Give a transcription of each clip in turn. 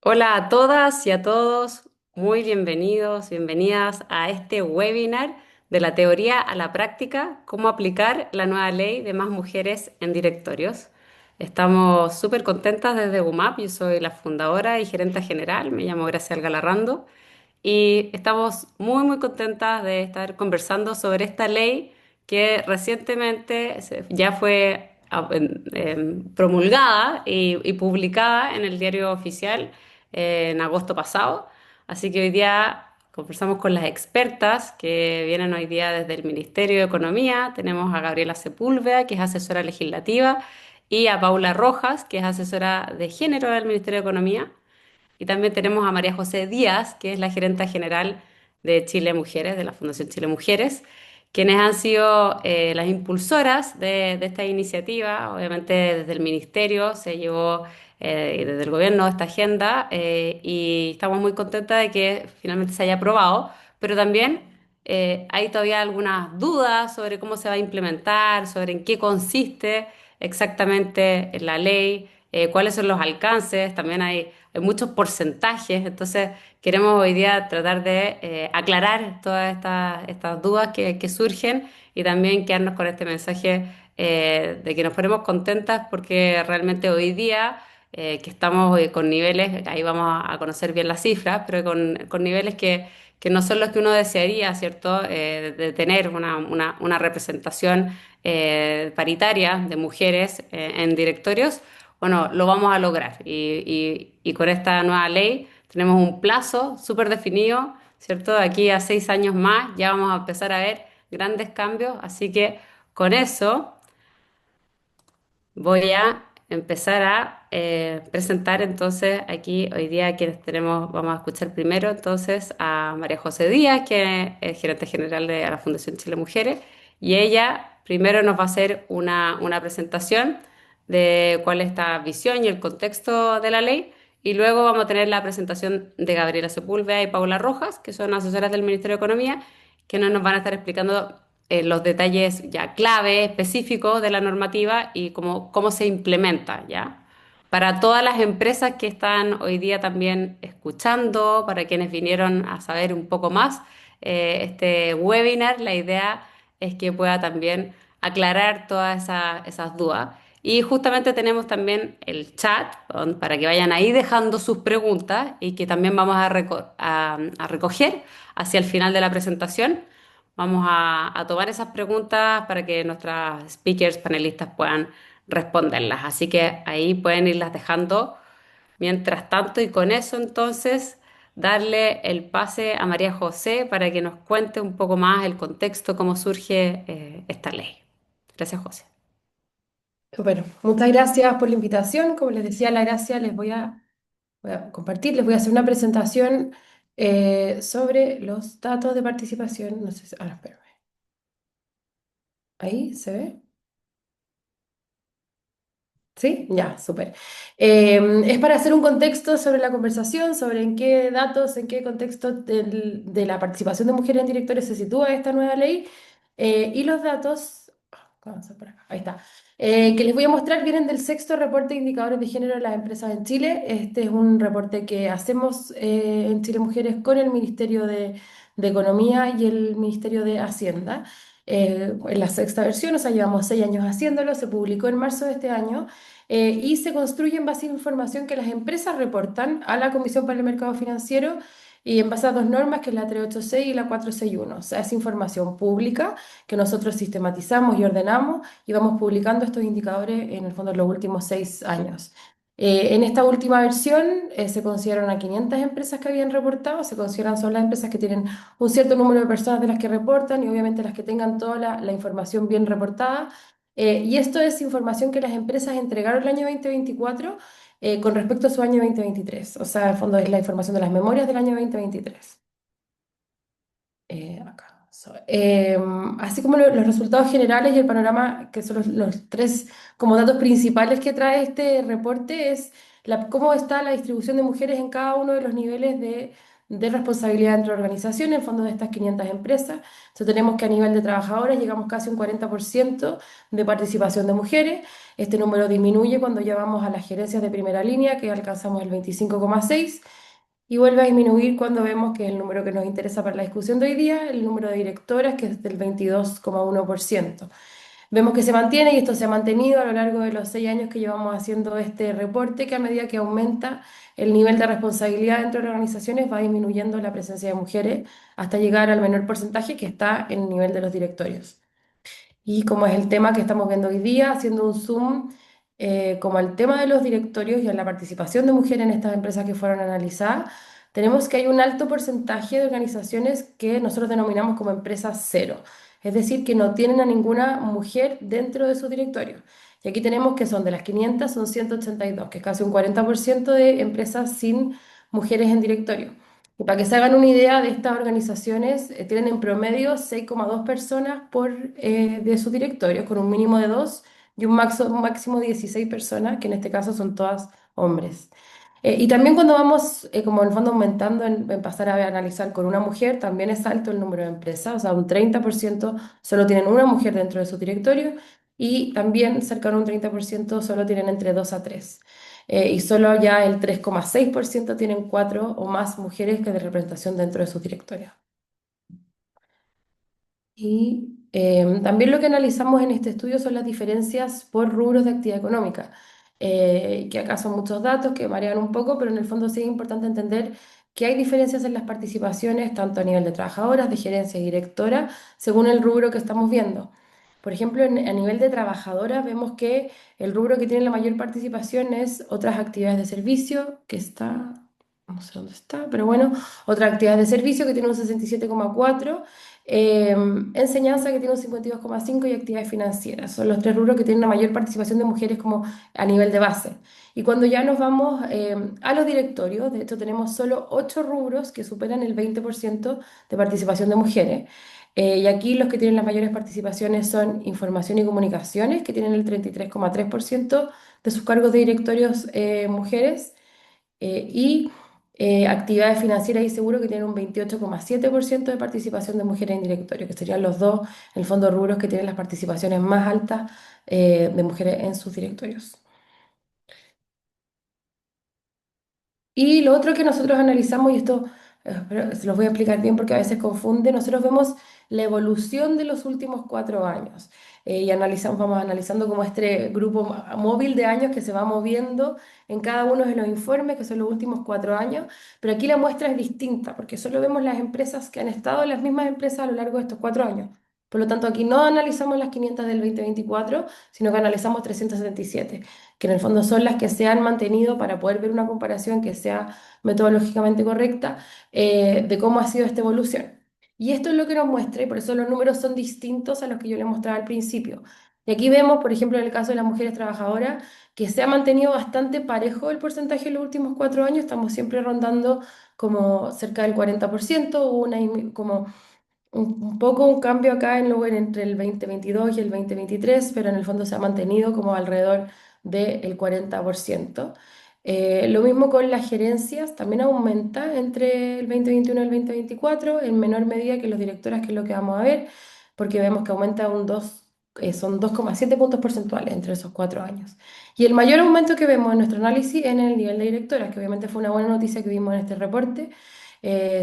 Hola a todas y a todos, muy bienvenidos, bienvenidas a este webinar de la teoría a la práctica, cómo aplicar la nueva ley de más mujeres en directorios. Estamos súper contentas desde UMAP, yo soy la fundadora y gerente general, me llamo Graciela Galarrando y estamos muy contentas de estar conversando sobre esta ley que recientemente ya fue promulgada y publicada en el diario oficial en agosto pasado. Así que hoy día conversamos con las expertas que vienen hoy día desde el Ministerio de Economía. Tenemos a Gabriela Sepúlveda, que es asesora legislativa, y a Paula Rojas, que es asesora de género del Ministerio de Economía. Y también tenemos a María José Díaz, que es la gerenta general de Chile Mujeres, de la Fundación Chile Mujeres, quienes han sido las impulsoras de esta iniciativa. Obviamente desde el ministerio se llevó, y desde el gobierno, esta agenda, y estamos muy contentas de que finalmente se haya aprobado, pero también hay todavía algunas dudas sobre cómo se va a implementar, sobre en qué consiste exactamente la ley, cuáles son los alcances. También hay muchos porcentajes. Entonces queremos hoy día tratar de aclarar todas estas dudas que surgen, y también quedarnos con este mensaje de que nos ponemos contentas porque realmente hoy día, que estamos con niveles, ahí vamos a conocer bien las cifras, pero con niveles que no son los que uno desearía, ¿cierto? De tener una representación paritaria de mujeres en directorios. Bueno, lo vamos a lograr, y con esta nueva ley tenemos un plazo súper definido, ¿cierto? De aquí a 6 años más ya vamos a empezar a ver grandes cambios, así que con eso voy a empezar a presentar entonces aquí hoy día quienes tenemos. Vamos a escuchar primero entonces a María José Díaz, que es gerente general de la Fundación Chile Mujeres, y ella primero nos va a hacer una presentación de cuál es esta visión y el contexto de la ley, y luego vamos a tener la presentación de Gabriela Sepúlveda y Paula Rojas, que son asesoras del Ministerio de Economía, que nos van a estar explicando los detalles ya clave, específicos de la normativa y cómo se implementa, ¿ya? Para todas las empresas que están hoy día también escuchando, para quienes vinieron a saber un poco más, este webinar, la idea es que pueda también aclarar todas esas dudas. Y justamente tenemos también el chat para que vayan ahí dejando sus preguntas, y que también vamos a recoger hacia el final de la presentación. Vamos a tomar esas preguntas para que nuestras speakers, panelistas puedan responderlas. Así que ahí pueden irlas dejando mientras tanto, y con eso entonces darle el pase a María José para que nos cuente un poco más el contexto, cómo surge esta ley. Gracias, José. Bueno, muchas gracias por la invitación. Como les decía, la gracia voy a compartir, les voy a hacer una presentación sobre los datos de participación. No sé si, espérame. Ahí se ve. ¿Sí? Ya, súper. Es para hacer un contexto sobre la conversación, sobre en qué datos, en qué contexto de la participación de mujeres en directores se sitúa esta nueva ley. Y los datos, vamos a por acá, ahí está, que les voy a mostrar vienen del sexto reporte de indicadores de género de las empresas en Chile. Este es un reporte que hacemos en Chile Mujeres con el Ministerio de Economía y el Ministerio de Hacienda. En la sexta versión, o sea, llevamos 6 años haciéndolo, se publicó en marzo de este año y se construye en base a información que las empresas reportan a la Comisión para el Mercado Financiero y en base a dos normas, que es la 386 y la 461. O sea, es información pública que nosotros sistematizamos y ordenamos y vamos publicando estos indicadores en el fondo en los últimos 6 años. En esta última versión se consideran a 500 empresas que habían reportado, se consideran solo las empresas que tienen un cierto número de personas de las que reportan y obviamente las que tengan toda la información bien reportada. Y esto es información que las empresas entregaron el año 2024 con respecto a su año 2023. O sea, en el fondo es la información de las memorias del año 2023. Acá. Así como los resultados generales y el panorama, que son los tres como datos principales que trae este reporte, es cómo está la distribución de mujeres en cada uno de los niveles de responsabilidad dentro de la organización, en el fondo de estas 500 empresas. Entonces tenemos que a nivel de trabajadoras llegamos casi a un 40% de participación de mujeres. Este número disminuye cuando ya vamos a las gerencias de primera línea, que alcanzamos el 25,6%. Y vuelve a disminuir cuando vemos que es el número que nos interesa para la discusión de hoy día, el número de directoras, que es del 22,1%. Vemos que se mantiene y esto se ha mantenido a lo largo de los 6 años que llevamos haciendo este reporte, que a medida que aumenta el nivel de responsabilidad dentro de las organizaciones va disminuyendo la presencia de mujeres hasta llegar al menor porcentaje que está en el nivel de los directorios. Y como es el tema que estamos viendo hoy día, haciendo un zoom como al tema de los directorios y a la participación de mujeres en estas empresas que fueron analizadas, tenemos que hay un alto porcentaje de organizaciones que nosotros denominamos como empresas cero, es decir, que no tienen a ninguna mujer dentro de su directorio. Y aquí tenemos que son de las 500, son 182, que es casi un 40% de empresas sin mujeres en directorio. Y para que se hagan una idea de estas organizaciones, tienen en promedio 6,2 personas de sus directorios, con un mínimo de 2 y un máximo de 16 personas, que en este caso son todas hombres. Y también cuando vamos, como en el fondo aumentando en pasar a analizar con una mujer, también es alto el número de empresas, o sea, un 30% solo tienen una mujer dentro de su directorio y también cerca de un 30% solo tienen entre 2 a 3 y solo ya el 3,6% tienen 4 o más mujeres que de representación dentro de sus directorios. Y también lo que analizamos en este estudio son las diferencias por rubros de actividad económica, que acá son muchos datos que varían un poco, pero en el fondo sí es importante entender que hay diferencias en las participaciones, tanto a nivel de trabajadoras, de gerencia y directora, según el rubro que estamos viendo. Por ejemplo, a nivel de trabajadoras vemos que el rubro que tiene la mayor participación es otras actividades de servicio, que está, no sé dónde está, pero bueno, otras actividades de servicio que tiene un 67,4%. Enseñanza que tiene un 52,5 y actividades financieras. Son los tres rubros que tienen la mayor participación de mujeres como a nivel de base. Y cuando ya nos vamos a los directorios, de hecho tenemos solo 8 rubros que superan el 20% de participación de mujeres. Y aquí los que tienen las mayores participaciones son información y comunicaciones, que tienen el 33,3% de sus cargos de directorios mujeres y actividades financieras y seguro que tienen un 28,7% de participación de mujeres en directorio, que serían los dos, en el fondo, rubros que tienen las participaciones más altas de mujeres en sus directorios. Y lo otro que nosotros analizamos, y esto pero se los voy a explicar bien porque a veces confunde, nosotros vemos la evolución de los últimos 4 años y analizamos, vamos analizando como este grupo móvil de años que se va moviendo en cada uno de los informes, que son los últimos 4 años, pero aquí la muestra es distinta porque solo vemos las empresas que han estado en las mismas empresas a lo largo de estos 4 años. Por lo tanto, aquí no analizamos las 500 del 2024, sino que analizamos 377 que en el fondo son las que se han mantenido para poder ver una comparación que sea metodológicamente correcta de cómo ha sido esta evolución. Y esto es lo que nos muestra, y por eso los números son distintos a los que yo les mostraba al principio. Y aquí vemos, por ejemplo, en el caso de las mujeres trabajadoras, que se ha mantenido bastante parejo el porcentaje en los últimos 4 años, estamos siempre rondando como cerca del 40%, como un poco un cambio acá entre el 2022 y el 2023, pero en el fondo se ha mantenido como alrededor del 40%. Lo mismo con las gerencias, también aumenta entre el 2021 y el 2024, en menor medida que los directoras, que es lo que vamos a ver, porque vemos que aumenta son 2,7 puntos porcentuales entre esos 4 años. Y el mayor aumento que vemos en nuestro análisis es en el nivel de directoras, que obviamente fue una buena noticia que vimos en este reporte.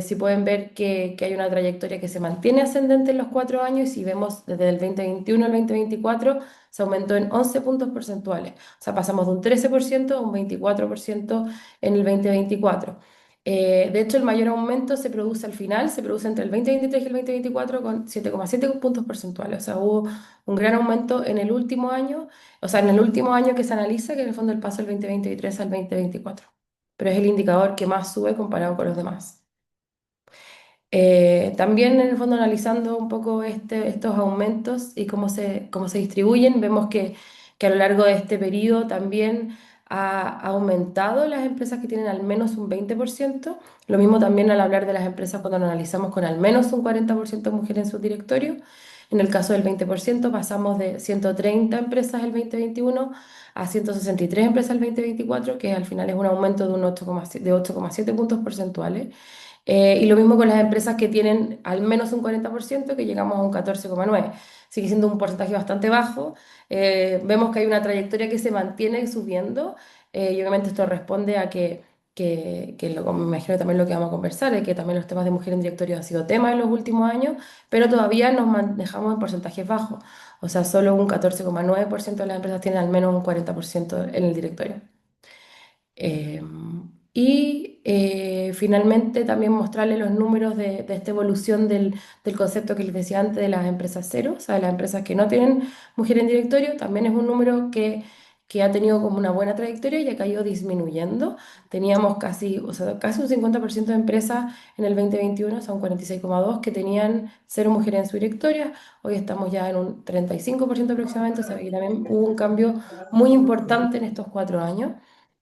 Si pueden ver que hay una trayectoria que se mantiene ascendente en los 4 años y si vemos desde el 2021 al 2024 se aumentó en 11 puntos porcentuales. O sea, pasamos de un 13% a un 24% en el 2024. De hecho, el mayor aumento se produce al final, se produce entre el 2023 y el 2024 con 7,7 puntos porcentuales. O sea, hubo un gran aumento en el último año, o sea, en el último año que se analiza, que en el fondo el paso del 2023 al 2024. Pero es el indicador que más sube comparado con los demás. También en el fondo analizando un poco estos aumentos y cómo se distribuyen, vemos que a lo largo de este periodo también ha aumentado las empresas que tienen al menos un 20%. Lo mismo también al hablar de las empresas cuando lo analizamos con al menos un 40% de mujeres en su directorio. En el caso del 20% pasamos de 130 empresas el 2021 a 163 empresas el 2024, que al final es un aumento de un 8,7 puntos porcentuales. Y lo mismo con las empresas que tienen al menos un 40%, que llegamos a un 14,9%. Sigue siendo un porcentaje bastante bajo. Vemos que hay una trayectoria que se mantiene subiendo, y obviamente esto responde a me imagino también lo que vamos a conversar, es que también los temas de mujer en directorio han sido tema en los últimos años, pero todavía nos manejamos en porcentajes bajos. O sea, solo un 14,9% de las empresas tienen al menos un 40% en el directorio. Eh, Finalmente también mostrarle los números de esta evolución del concepto que les decía antes de las empresas cero, o sea, de las empresas que no tienen mujer en directorio. También es un número que ha tenido como una buena trayectoria y ha ido disminuyendo. Teníamos casi, o sea, casi un 50% de empresas en el 2021, o sea, un 46,2%, que tenían cero mujeres en su directorio. Hoy estamos ya en un 35% aproximadamente, o sea, que también hubo un cambio muy importante en estos 4 años.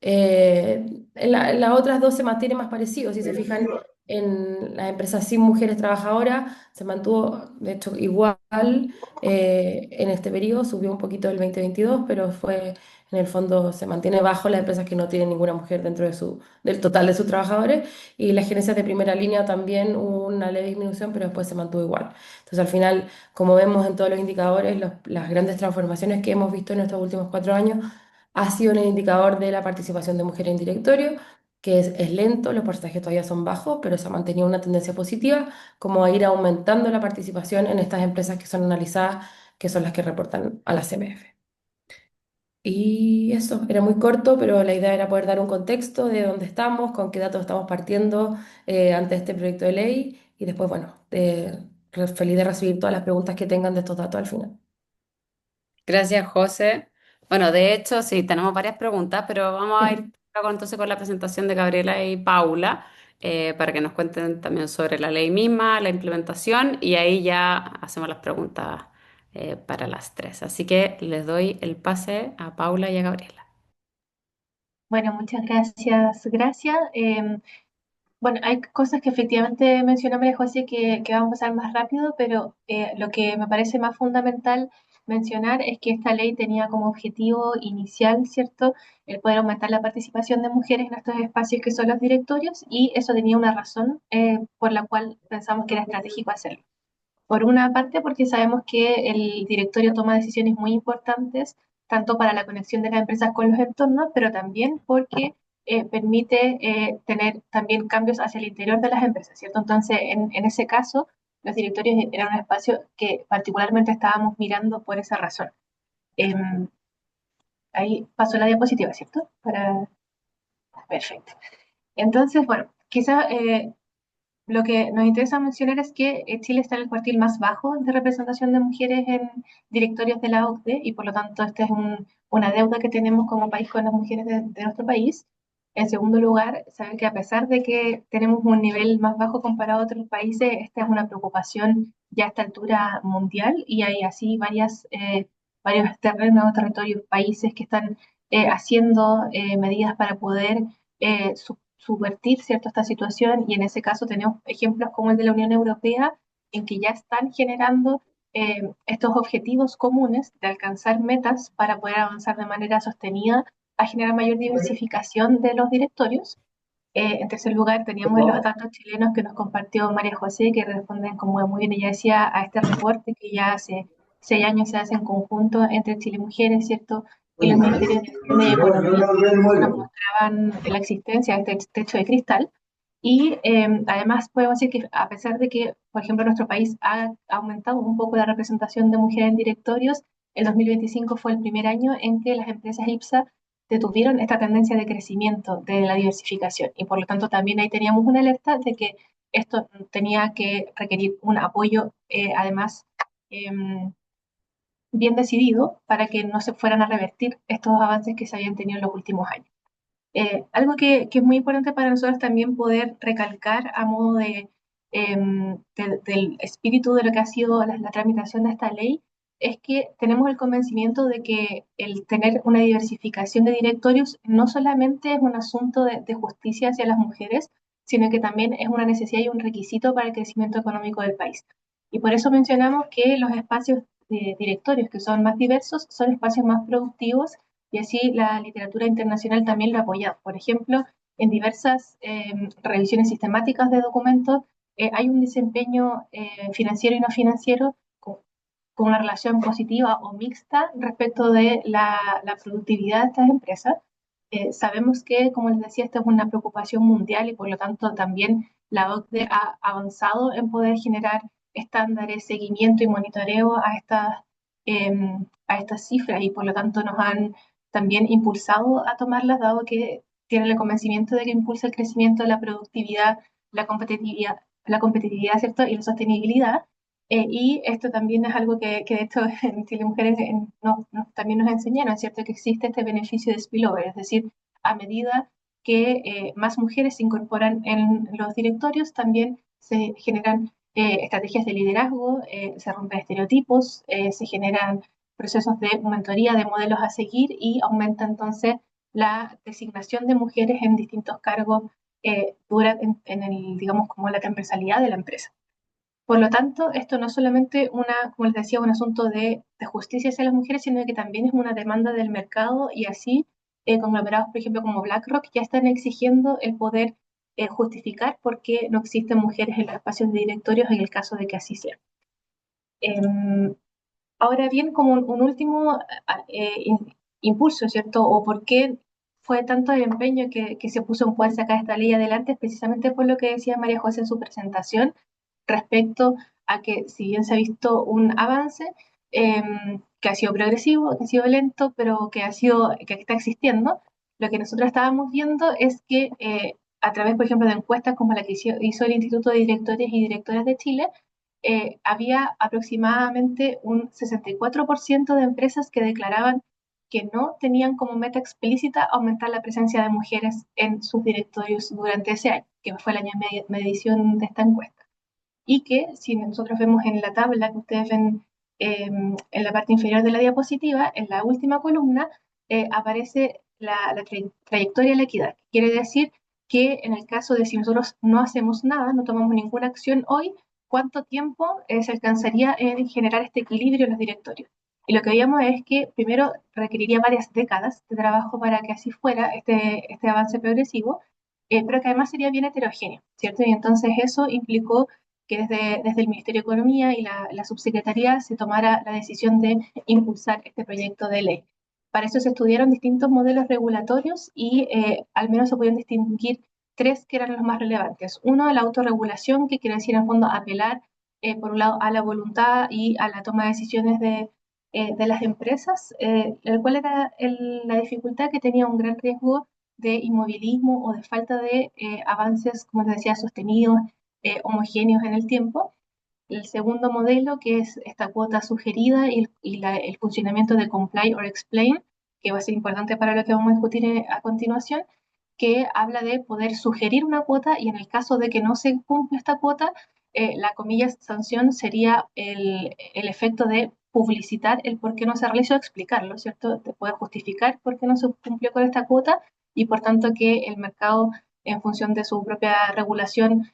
En las otras dos se mantiene más parecido. Si se fijan en las empresas sin mujeres trabajadoras, se mantuvo de hecho igual en este periodo, subió un poquito del 2022, pero en el fondo se mantiene bajo las empresas que no tienen ninguna mujer dentro del total de sus trabajadores. Y las gerencias de primera línea también hubo una leve disminución, pero después se mantuvo igual. Entonces, al final, como vemos en todos los indicadores, las grandes transformaciones que hemos visto en estos últimos 4 años ha sido un indicador de la participación de mujeres en directorio, que es lento, los porcentajes todavía son bajos, pero se ha mantenido una tendencia positiva, como a ir aumentando la participación en estas empresas que son analizadas, que son las que reportan a la CMF. Y eso, era muy corto, pero la idea era poder dar un contexto de dónde estamos, con qué datos estamos partiendo ante este proyecto de ley, y después, bueno, feliz de recibir todas las preguntas que tengan de estos datos al final. Gracias, José. Bueno, de hecho, sí, tenemos varias preguntas, pero vamos a ir entonces con la presentación de Gabriela y Paula para que nos cuenten también sobre la ley misma, la implementación y ahí ya hacemos las preguntas para las tres. Así que les doy el pase a Paula y a Gabriela. Bueno, muchas gracias, Gracia. Bueno, hay cosas que efectivamente mencionó María José que van a pasar más rápido, pero lo que me parece más fundamental mencionar es que esta ley tenía como objetivo inicial, ¿cierto?, el poder aumentar la participación de mujeres en estos espacios que son los directorios, y eso tenía una razón por la cual pensamos que era estratégico hacerlo. Por una parte, porque sabemos que el directorio toma decisiones muy importantes, tanto para la conexión de las empresas con los entornos, pero también porque permite tener también cambios hacia el interior de las empresas, ¿cierto? Entonces, en ese caso, los directorios eran un espacio que particularmente estábamos mirando por esa razón. Em, Ahí pasó la diapositiva, ¿cierto? Perfecto. Entonces, bueno, quizá lo que nos interesa mencionar es que Chile está en el cuartil más bajo de representación de mujeres en directorios de la OCDE, y por lo tanto esta es una deuda que tenemos como país con las mujeres de nuestro país. En segundo lugar, saber que a pesar de que tenemos un nivel más bajo comparado a otros países, esta es una preocupación ya a esta altura mundial, y hay así varios terrenos, territorios, países que están haciendo medidas para poder subvertir, ¿cierto?, esta situación, y en ese caso tenemos ejemplos como el de la Unión Europea, en que ya están generando estos objetivos comunes de alcanzar metas para poder avanzar de manera sostenida a generar mayor diversificación de los directorios. En tercer lugar, teníamos los datos chilenos que nos compartió María José, que responden, como muy bien ella decía, a este reporte que ya hace 6 años se hace en conjunto entre Chile Mujeres, ¿cierto?, y los ministerios de Hacienda y Economía, nos mostraban la existencia de este techo de cristal. Y además podemos decir que a pesar de que, por ejemplo, nuestro país ha aumentado un poco la representación de mujeres en directorios, el 2025 fue el primer año en que las empresas IPSA detuvieron esta tendencia de crecimiento de la diversificación, y por lo tanto también ahí teníamos una alerta de que esto tenía que requerir un apoyo, además eh, bien decidido, para que no se fueran a revertir estos avances que se habían tenido en los últimos años. Algo que es muy importante para nosotros también poder recalcar a modo del espíritu de lo que ha sido la tramitación de esta ley, es que tenemos el convencimiento de que el tener una diversificación de directorios no solamente es un asunto de justicia hacia las mujeres, sino que también es una necesidad y un requisito para el crecimiento económico del país. Y por eso mencionamos que los espacios de directorios que son más diversos son espacios más productivos, y así la literatura internacional también lo ha apoyado. Por ejemplo, en diversas revisiones sistemáticas de documentos, hay un desempeño financiero y no financiero con una relación positiva o mixta respecto de la productividad de estas empresas. Sabemos que, como les decía, esta es una preocupación mundial y por lo tanto también la OCDE ha avanzado en poder generar estándares, seguimiento y monitoreo a estas cifras y por lo tanto nos han también impulsado a tomarlas, dado que tienen el convencimiento de que impulsa el crecimiento de la productividad, la competitividad, ¿cierto? Y la sostenibilidad. Y esto también es algo que de hecho en Chile Mujeres también nos enseñaron, ¿cierto? Que existe este beneficio de spillover, es decir, a medida que más mujeres se incorporan en los directorios, también se generan estrategias de liderazgo, se rompen estereotipos, se generan procesos de mentoría, de modelos a seguir y aumenta entonces la designación de mujeres en distintos cargos en el, digamos, como la transversalidad de la empresa. Por lo tanto, esto no es solamente como les decía, un asunto de justicia hacia las mujeres, sino que también es una demanda del mercado y así conglomerados, por ejemplo, como BlackRock, ya están exigiendo el poder justificar por qué no existen mujeres en los espacios de directorios en el caso de que así sea. Eh, Ahora bien, como un último impulso, ¿cierto? O por qué fue tanto el empeño que se puso en poder sacar esta ley adelante, es precisamente por lo que decía María José en su presentación, respecto a que si bien se ha visto un avance, eh, que ha sido progresivo, que ha sido lento, pero que está existiendo, lo que nosotros estábamos viendo es que a través, por ejemplo, de encuestas como la que hizo el Instituto de Directores y Directoras de Chile, había aproximadamente un 64% de empresas que declaraban que no tenían como meta explícita aumentar la presencia de mujeres en sus directorios durante ese año, que fue el año de medición de esta encuesta. Y que si nosotros vemos en la tabla que ustedes ven en la parte inferior de la diapositiva, en la última columna, aparece la trayectoria de la equidad. Quiere decir que en el caso de si nosotros no hacemos nada, no tomamos ninguna acción hoy, ¿cuánto tiempo se alcanzaría en generar este equilibrio en los directorios? Y lo que veíamos es que primero requeriría varias décadas de trabajo para que así fuera este avance progresivo, pero que además sería bien heterogéneo, ¿cierto? Y entonces eso implicó que desde el Ministerio de Economía y la subsecretaría se tomara la decisión de impulsar este proyecto de ley. Para eso se estudiaron distintos modelos regulatorios y al menos se pudieron distinguir tres que eran los más relevantes. Uno, la autorregulación, que quiere decir en el fondo apelar, por un lado, a la voluntad y a la toma de decisiones de las empresas, el cual era la dificultad que tenía un gran riesgo de inmovilismo o de falta de avances, como les decía, sostenidos, homogéneos en el tiempo. El segundo modelo, que es esta cuota sugerida el funcionamiento de comply or explain, que va a ser importante para lo que vamos a discutir a continuación, que habla de poder sugerir una cuota y en el caso de que no se cumpla esta cuota, la comillas sanción sería el efecto de publicitar el por qué no se realizó, explicarlo, ¿cierto? De poder justificar por qué no se cumplió con esta cuota y por tanto que el mercado, en función de su propia regulación,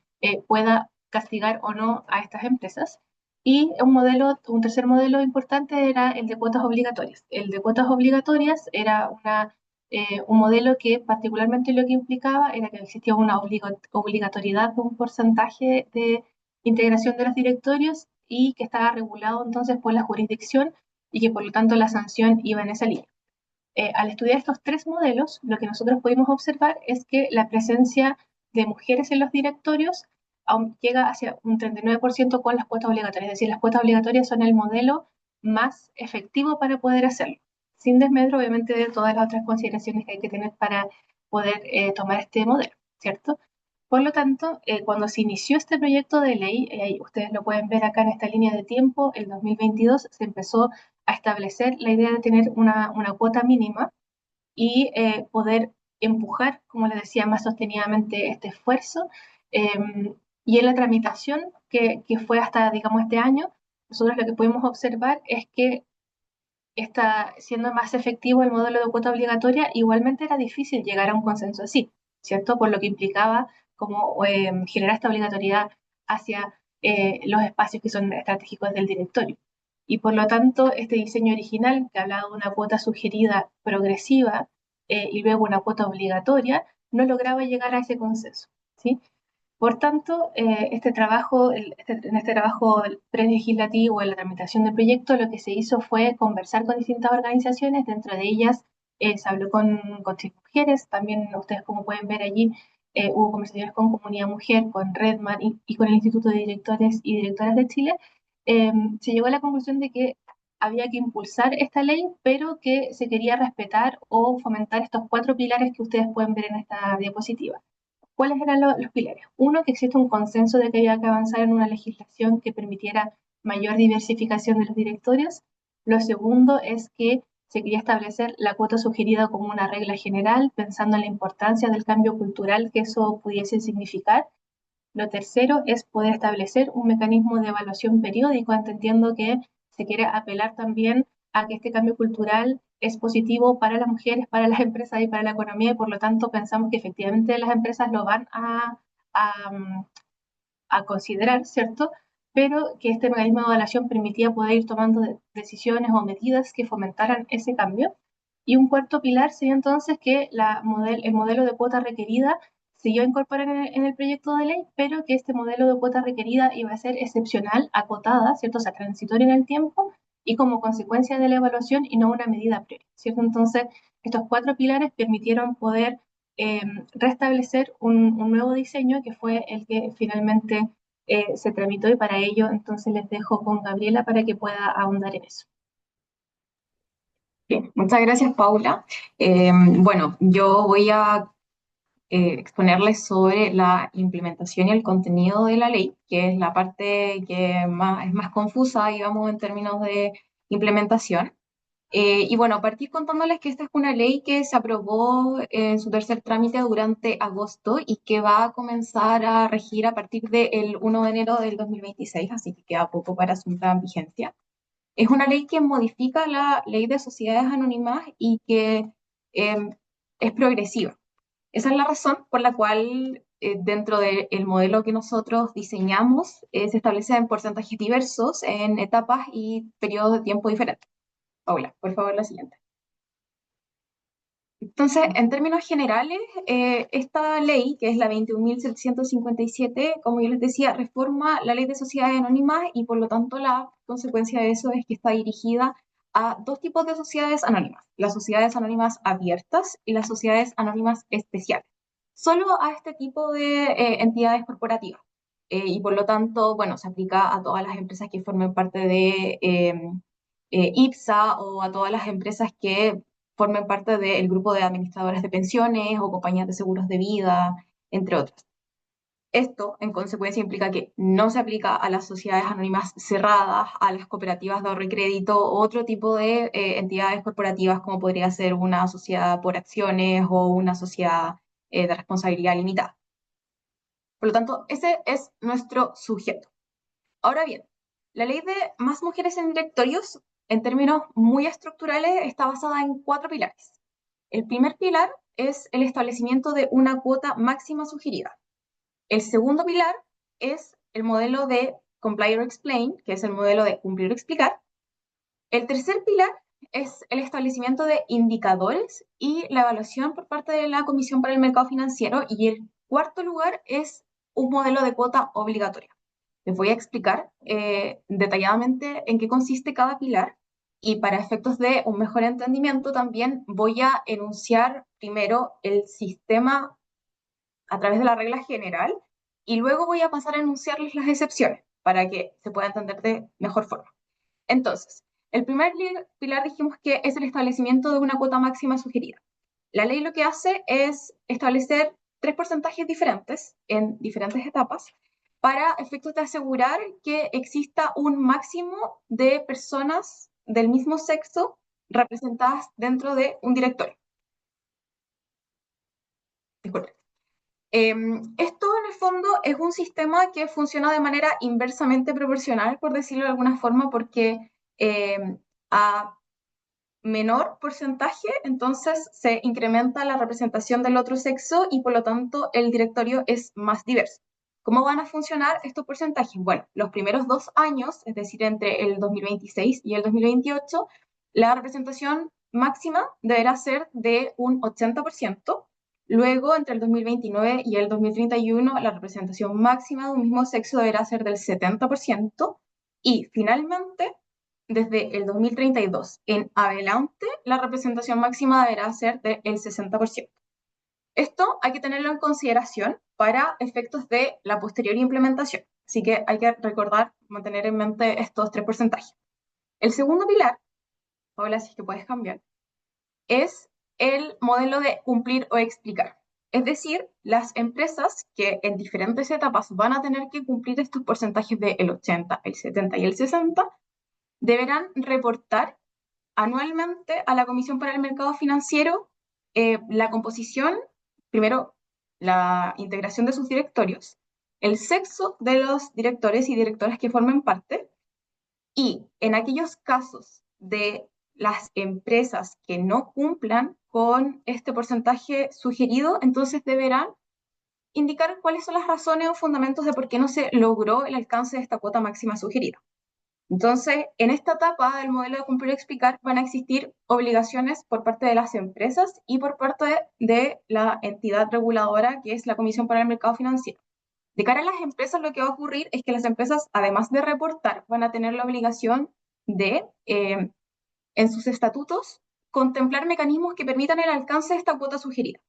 pueda castigar o no a estas empresas. Y un tercer modelo importante era el de cuotas obligatorias. El de cuotas obligatorias era un modelo que particularmente lo que implicaba era que existía una obligatoriedad de un porcentaje de integración de los directorios y que estaba regulado entonces por la jurisdicción y que por lo tanto la sanción iba en esa línea. Al estudiar estos tres modelos, lo que nosotros pudimos observar es que la presencia de mujeres en los directorios aún llega hacia un 39% con las cuotas obligatorias. Es decir, las cuotas obligatorias son el modelo más efectivo para poder hacerlo, sin desmedro, obviamente, de todas las otras consideraciones que hay que tener para poder tomar este modelo, ¿cierto? Por lo tanto, cuando se inició este proyecto de ley, ustedes lo pueden ver acá en esta línea de tiempo, el 2022 se empezó a establecer la idea de tener una cuota mínima y poder empujar, como les decía, más sostenidamente este esfuerzo. Eh, y en la tramitación, que fue hasta, digamos, este año, nosotros lo que pudimos observar es que está siendo más efectivo el modelo de cuota obligatoria, igualmente era difícil llegar a un consenso así, ¿cierto? Por lo que implicaba como generar esta obligatoriedad hacia los espacios que son estratégicos del directorio. Y por lo tanto, este diseño original, que hablaba de una cuota sugerida progresiva y luego una cuota obligatoria, no lograba llegar a ese consenso, ¿sí? Por tanto, en este trabajo prelegislativo, en la tramitación del proyecto, lo que se hizo fue conversar con distintas organizaciones, dentro de ellas se habló con Chile Mujeres, también ustedes como pueden ver allí, hubo conversaciones con Comunidad Mujer, con Redman y con el Instituto de Directores y Directoras de Chile. Se llegó a la conclusión de que había que impulsar esta ley, pero que se quería respetar o fomentar estos cuatro pilares que ustedes pueden ver en esta diapositiva. ¿Cuáles eran los pilares? Uno, que existe un consenso de que había que avanzar en una legislación que permitiera mayor diversificación de los directorios. Lo segundo es que se quería establecer la cuota sugerida como una regla general, pensando en la importancia del cambio cultural que eso pudiese significar. Lo tercero es poder establecer un mecanismo de evaluación periódico, entendiendo que se quiere apelar también a que este cambio cultural es positivo para las mujeres, para las empresas y para la economía, y por lo tanto pensamos que efectivamente las empresas lo van a, a considerar, ¿cierto? Pero que este mecanismo de evaluación permitía poder ir tomando decisiones o medidas que fomentaran ese cambio. Y un cuarto pilar sería entonces que el modelo de cuota requerida se iba a incorporar en el proyecto de ley, pero que este modelo de cuota requerida iba a ser excepcional, acotada, ¿cierto? O sea, transitoria en el tiempo y como consecuencia de la evaluación y no una medida previa, ¿cierto? Entonces, estos cuatro pilares permitieron poder eh, restablecer un nuevo diseño que fue el que finalmente se tramitó, y para ello entonces les dejo con Gabriela para que pueda ahondar en eso. Bien, muchas gracias, Paula. Bueno, yo voy a exponerles sobre la implementación y el contenido de la ley, que es la parte que es más confusa, digamos, en términos de implementación. Y bueno, partir contándoles que esta es una ley que se aprobó en su tercer trámite durante agosto y que va a comenzar a regir a partir del 1 de enero del 2026, así que queda poco para su entrada en vigencia. Es una ley que modifica la ley de sociedades anónimas y que eh, es progresiva. Esa es la razón por la cual dentro del modelo que nosotros diseñamos se establecen porcentajes diversos en etapas y periodos de tiempo diferentes. Paula, por favor, la siguiente. Entonces, en términos generales, esta ley, que es la 21.757, como yo les decía, reforma la ley de sociedades anónimas y por lo tanto la consecuencia de eso es que está dirigida a dos tipos de sociedades anónimas, las sociedades anónimas abiertas y las sociedades anónimas especiales. Solo a este tipo de entidades corporativas. Y por lo tanto, bueno, se aplica a todas las empresas que formen parte de IPSA o a todas las empresas que formen parte del grupo de administradoras de pensiones o compañías de seguros de vida, entre otros. Esto, en consecuencia, implica que no se aplica a las sociedades anónimas cerradas, a las cooperativas de ahorro y crédito o otro tipo de entidades corporativas como podría ser una sociedad por acciones o una sociedad de responsabilidad limitada. Por lo tanto, ese es nuestro sujeto. Ahora bien, la ley de más mujeres en directorios, en términos muy estructurales, está basada en cuatro pilares. El primer pilar es el establecimiento de una cuota máxima sugerida. El segundo pilar es el modelo de Comply or Explain, que es el modelo de cumplir o explicar. El tercer pilar es el establecimiento de indicadores y la evaluación por parte de la Comisión para el Mercado Financiero. Y el cuarto lugar es un modelo de cuota obligatoria. Les voy a explicar detalladamente en qué consiste cada pilar y para efectos de un mejor entendimiento también voy a enunciar primero el sistema a través de la regla general y luego voy a pasar a enunciarles las excepciones para que se pueda entender de mejor forma. Entonces, el primer pilar dijimos que es el establecimiento de una cuota máxima sugerida. La ley lo que hace es establecer tres porcentajes diferentes en diferentes etapas para efectos de asegurar que exista un máximo de personas del mismo sexo representadas dentro de un directorio. Disculpen. Esto en el fondo es un sistema que funciona de manera inversamente proporcional, por decirlo de alguna forma, porque a menor porcentaje, entonces se incrementa la representación del otro sexo y por lo tanto el directorio es más diverso. ¿Cómo van a funcionar estos porcentajes? Bueno, los primeros 2 años, es decir, entre el 2026 y el 2028, la representación máxima deberá ser de un 80%, Luego, entre el 2029 y el 2031, la representación máxima de un mismo sexo deberá ser del 70%. Y finalmente, desde el 2032 en adelante, la representación máxima deberá ser del 60%. Esto hay que tenerlo en consideración para efectos de la posterior implementación. Así que hay que recordar, mantener en mente estos 3%. El segundo pilar, Paola, si es que puedes cambiar, es el modelo de cumplir o explicar. Es decir, las empresas que en diferentes etapas van a tener que cumplir estos porcentajes del 80, el 70 y el 60, deberán reportar anualmente a la Comisión para el Mercado Financiero la composición, primero la integración de sus directorios, el sexo de los directores y directoras que formen parte, y en aquellos casos de las empresas que no cumplan con este porcentaje sugerido, entonces deberán indicar cuáles son las razones o fundamentos de por qué no se logró el alcance de esta cuota máxima sugerida. Entonces, en esta etapa del modelo de cumplir y explicar van a existir obligaciones por parte de las empresas y por parte de la entidad reguladora, que es la Comisión para el Mercado Financiero. De cara a las empresas, lo que va a ocurrir es que las empresas, además de reportar, van a tener la obligación de, en sus estatutos, contemplar mecanismos que permitan el alcance de esta cuota sugerida.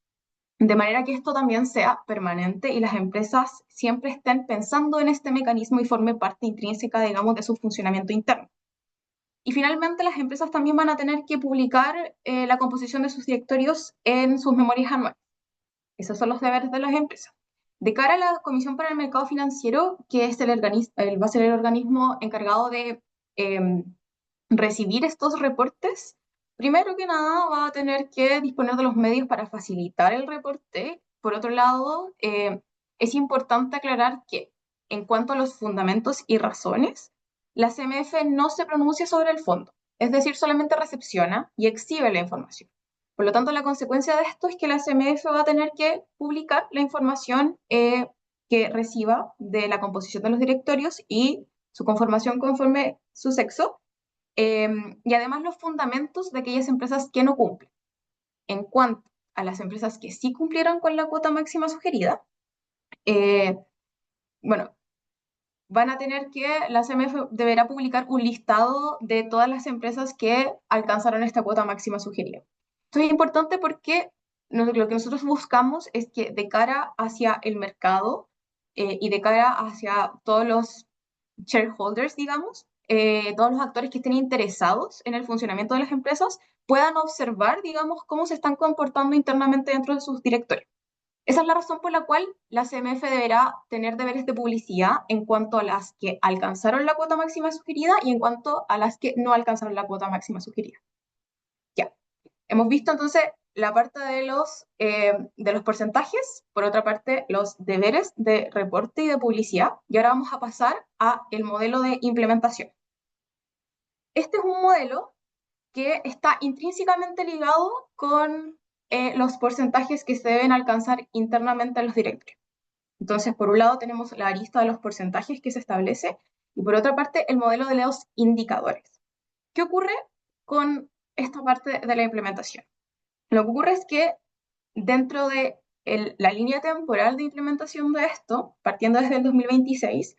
De manera que esto también sea permanente y las empresas siempre estén pensando en este mecanismo y forme parte intrínseca, digamos, de su funcionamiento interno. Y finalmente, las empresas también van a tener que publicar la composición de sus directorios en sus memorias anuales. Esos son los deberes de las empresas. De cara a la Comisión para el Mercado Financiero, que es va a ser el organismo encargado de recibir estos reportes, primero que nada va a tener que disponer de los medios para facilitar el reporte. Por otro lado, es importante aclarar que en cuanto a los fundamentos y razones, la CMF no se pronuncia sobre el fondo, es decir, solamente recepciona y exhibe la información. Por lo tanto, la consecuencia de esto es que la CMF va a tener que publicar la información que reciba de la composición de los directorios y su conformación conforme su sexo, y además los fundamentos de aquellas empresas que no cumplen. En cuanto a las empresas que sí cumplieron con la cuota máxima sugerida, bueno, van a tener que, la CMF deberá publicar un listado de todas las empresas que alcanzaron esta cuota máxima sugerida. Esto es importante porque lo que nosotros buscamos es que de cara hacia el mercado y de cara hacia todos los shareholders, digamos, todos los actores que estén interesados en el funcionamiento de las empresas, puedan observar, digamos, cómo se están comportando internamente dentro de sus directorios. Esa es la razón por la cual la CMF deberá tener deberes de publicidad en cuanto a las que alcanzaron la cuota máxima sugerida y en cuanto a las que no alcanzaron la cuota máxima sugerida. Ya, hemos visto entonces la parte de los porcentajes, por otra parte los deberes de reporte y de publicidad, y ahora vamos a pasar a el modelo de implementación. Este es un modelo que está intrínsecamente ligado con los porcentajes que se deben alcanzar internamente en los directorios. Entonces, por un lado tenemos la arista de los porcentajes que se establece y por otra parte el modelo de los indicadores. ¿Qué ocurre con esta parte de la implementación? Lo que ocurre es que dentro de la línea temporal de implementación de esto, partiendo desde el 2026,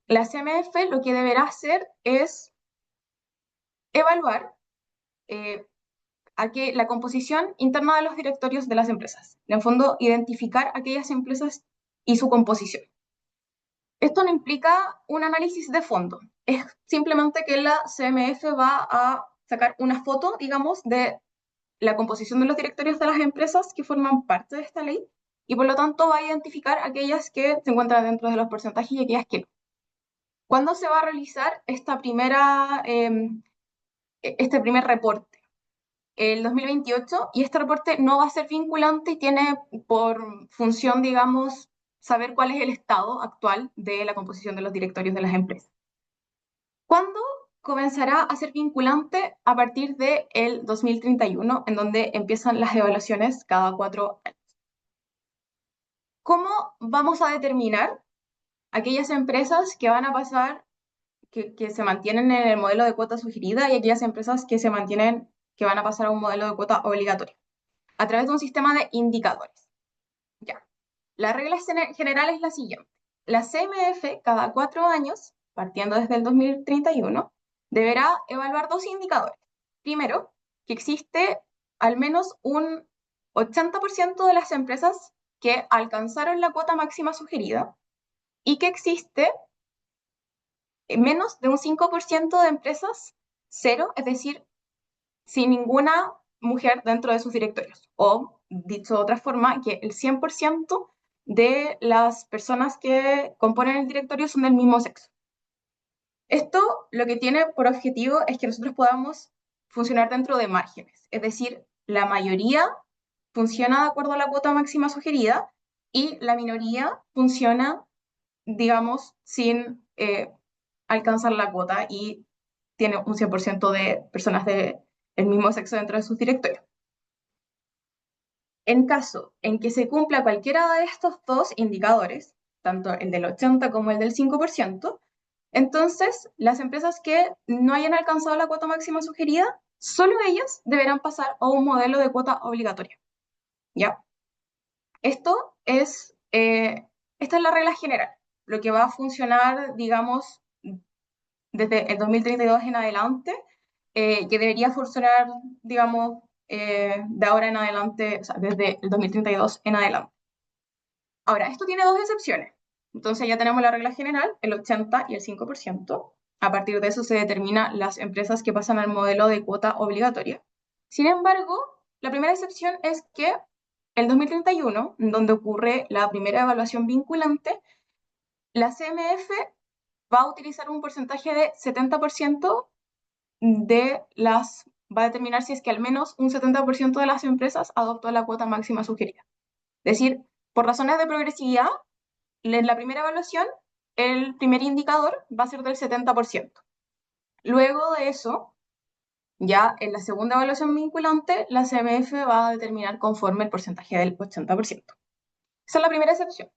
la CMF lo que deberá hacer es evaluar la composición interna de los directorios de las empresas. En el fondo, identificar aquellas empresas y su composición. Esto no implica un análisis de fondo, es simplemente que la CMF va a sacar una foto, digamos, de la composición de los directorios de las empresas que forman parte de esta ley y por lo tanto va a identificar aquellas que se encuentran dentro de los porcentajes y aquellas que no. ¿Cuándo se va a realizar este primer reporte? El 2028, y este reporte no va a ser vinculante y tiene por función, digamos, saber cuál es el estado actual de la composición de los directorios de las empresas. ¿Cuándo comenzará a ser vinculante? A partir del 2031, en donde empiezan las evaluaciones cada 4 años. ¿Cómo vamos a determinar aquellas empresas que van a pasar, que se mantienen en el modelo de cuota sugerida y aquellas empresas que se mantienen, que van a pasar a un modelo de cuota obligatoria? a través de un sistema de indicadores. Ya. La regla general es la siguiente. La CMF cada 4 años, partiendo desde el 2031, deberá evaluar 2 indicadores. Primero, que existe al menos un 80% de las empresas que alcanzaron la cuota máxima sugerida y que existe menos de un 5% de empresas cero, es decir, sin ninguna mujer dentro de sus directorios. O, dicho de otra forma, que el 100% de las personas que componen el directorio son del mismo sexo. Esto lo que tiene por objetivo es que nosotros podamos funcionar dentro de márgenes, es decir, la mayoría funciona de acuerdo a la cuota máxima sugerida y la minoría funciona, digamos, sin alcanzar la cuota y tiene un 100% de personas del mismo sexo dentro de sus directorios. En caso en que se cumpla cualquiera de estos dos indicadores, tanto el del 80 como el del 5%, entonces las empresas que no hayan alcanzado la cuota máxima sugerida, solo ellas deberán pasar a un modelo de cuota obligatoria. ¿Ya? Esta es la regla general, lo que va a funcionar, digamos, desde el 2032 en adelante, que debería funcionar, digamos, de ahora en adelante, o sea, desde el 2032 en adelante. Ahora, esto tiene dos excepciones. Entonces ya tenemos la regla general, el 80 y el 5%. A partir de eso se determinan las empresas que pasan al modelo de cuota obligatoria. Sin embargo, la primera excepción es que el 2031, donde ocurre la primera evaluación vinculante, la CMF va a utilizar un porcentaje de 70% va a determinar si es que al menos un 70% de las empresas adoptó la cuota máxima sugerida. Es decir, por razones de progresividad, en la primera evaluación, el primer indicador va a ser del 70%. Luego de eso, ya en la segunda evaluación vinculante, la CMF va a determinar conforme el porcentaje del 80%. Esa es la primera excepción.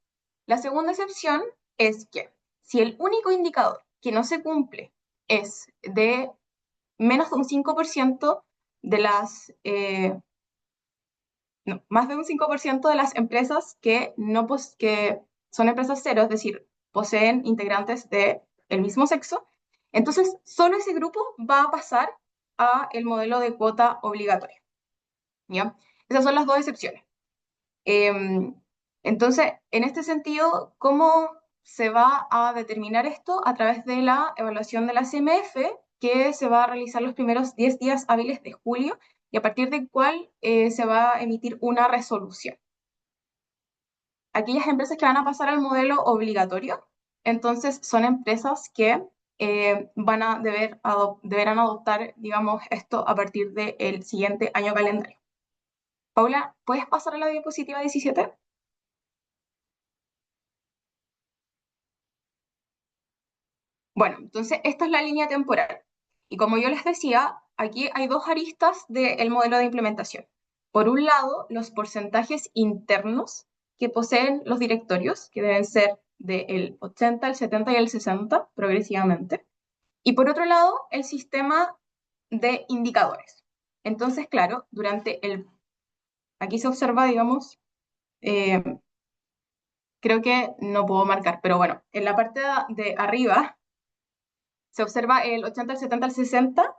La segunda excepción es que si el único indicador que no se cumple es de menos de un 5% de las, no, más de un 5% de las empresas que son empresas cero, es decir, poseen integrantes del mismo sexo, entonces solo ese grupo va a pasar a el modelo de cuota obligatoria. ¿Ya? Esas son las dos excepciones. Entonces, en este sentido, ¿cómo se va a determinar esto? A través de la evaluación de la CMF, que se va a realizar los primeros 10 días hábiles de julio y a partir del cual se va a emitir una resolución. Aquellas empresas que van a pasar al modelo obligatorio, entonces son empresas que deberán adoptar, digamos, esto a partir del siguiente año calendario. Paula, ¿puedes pasar a la diapositiva 17? Bueno, entonces esta es la línea temporal. Y como yo les decía, aquí hay dos aristas del modelo de implementación. Por un lado, los porcentajes internos que poseen los directorios, que deben ser del 80, el 70 y el 60 progresivamente. Y por otro lado, el sistema de indicadores. Entonces, claro, aquí se observa, digamos, creo que no puedo marcar, pero bueno, en la parte de arriba se observa el 80, el 70, el 60,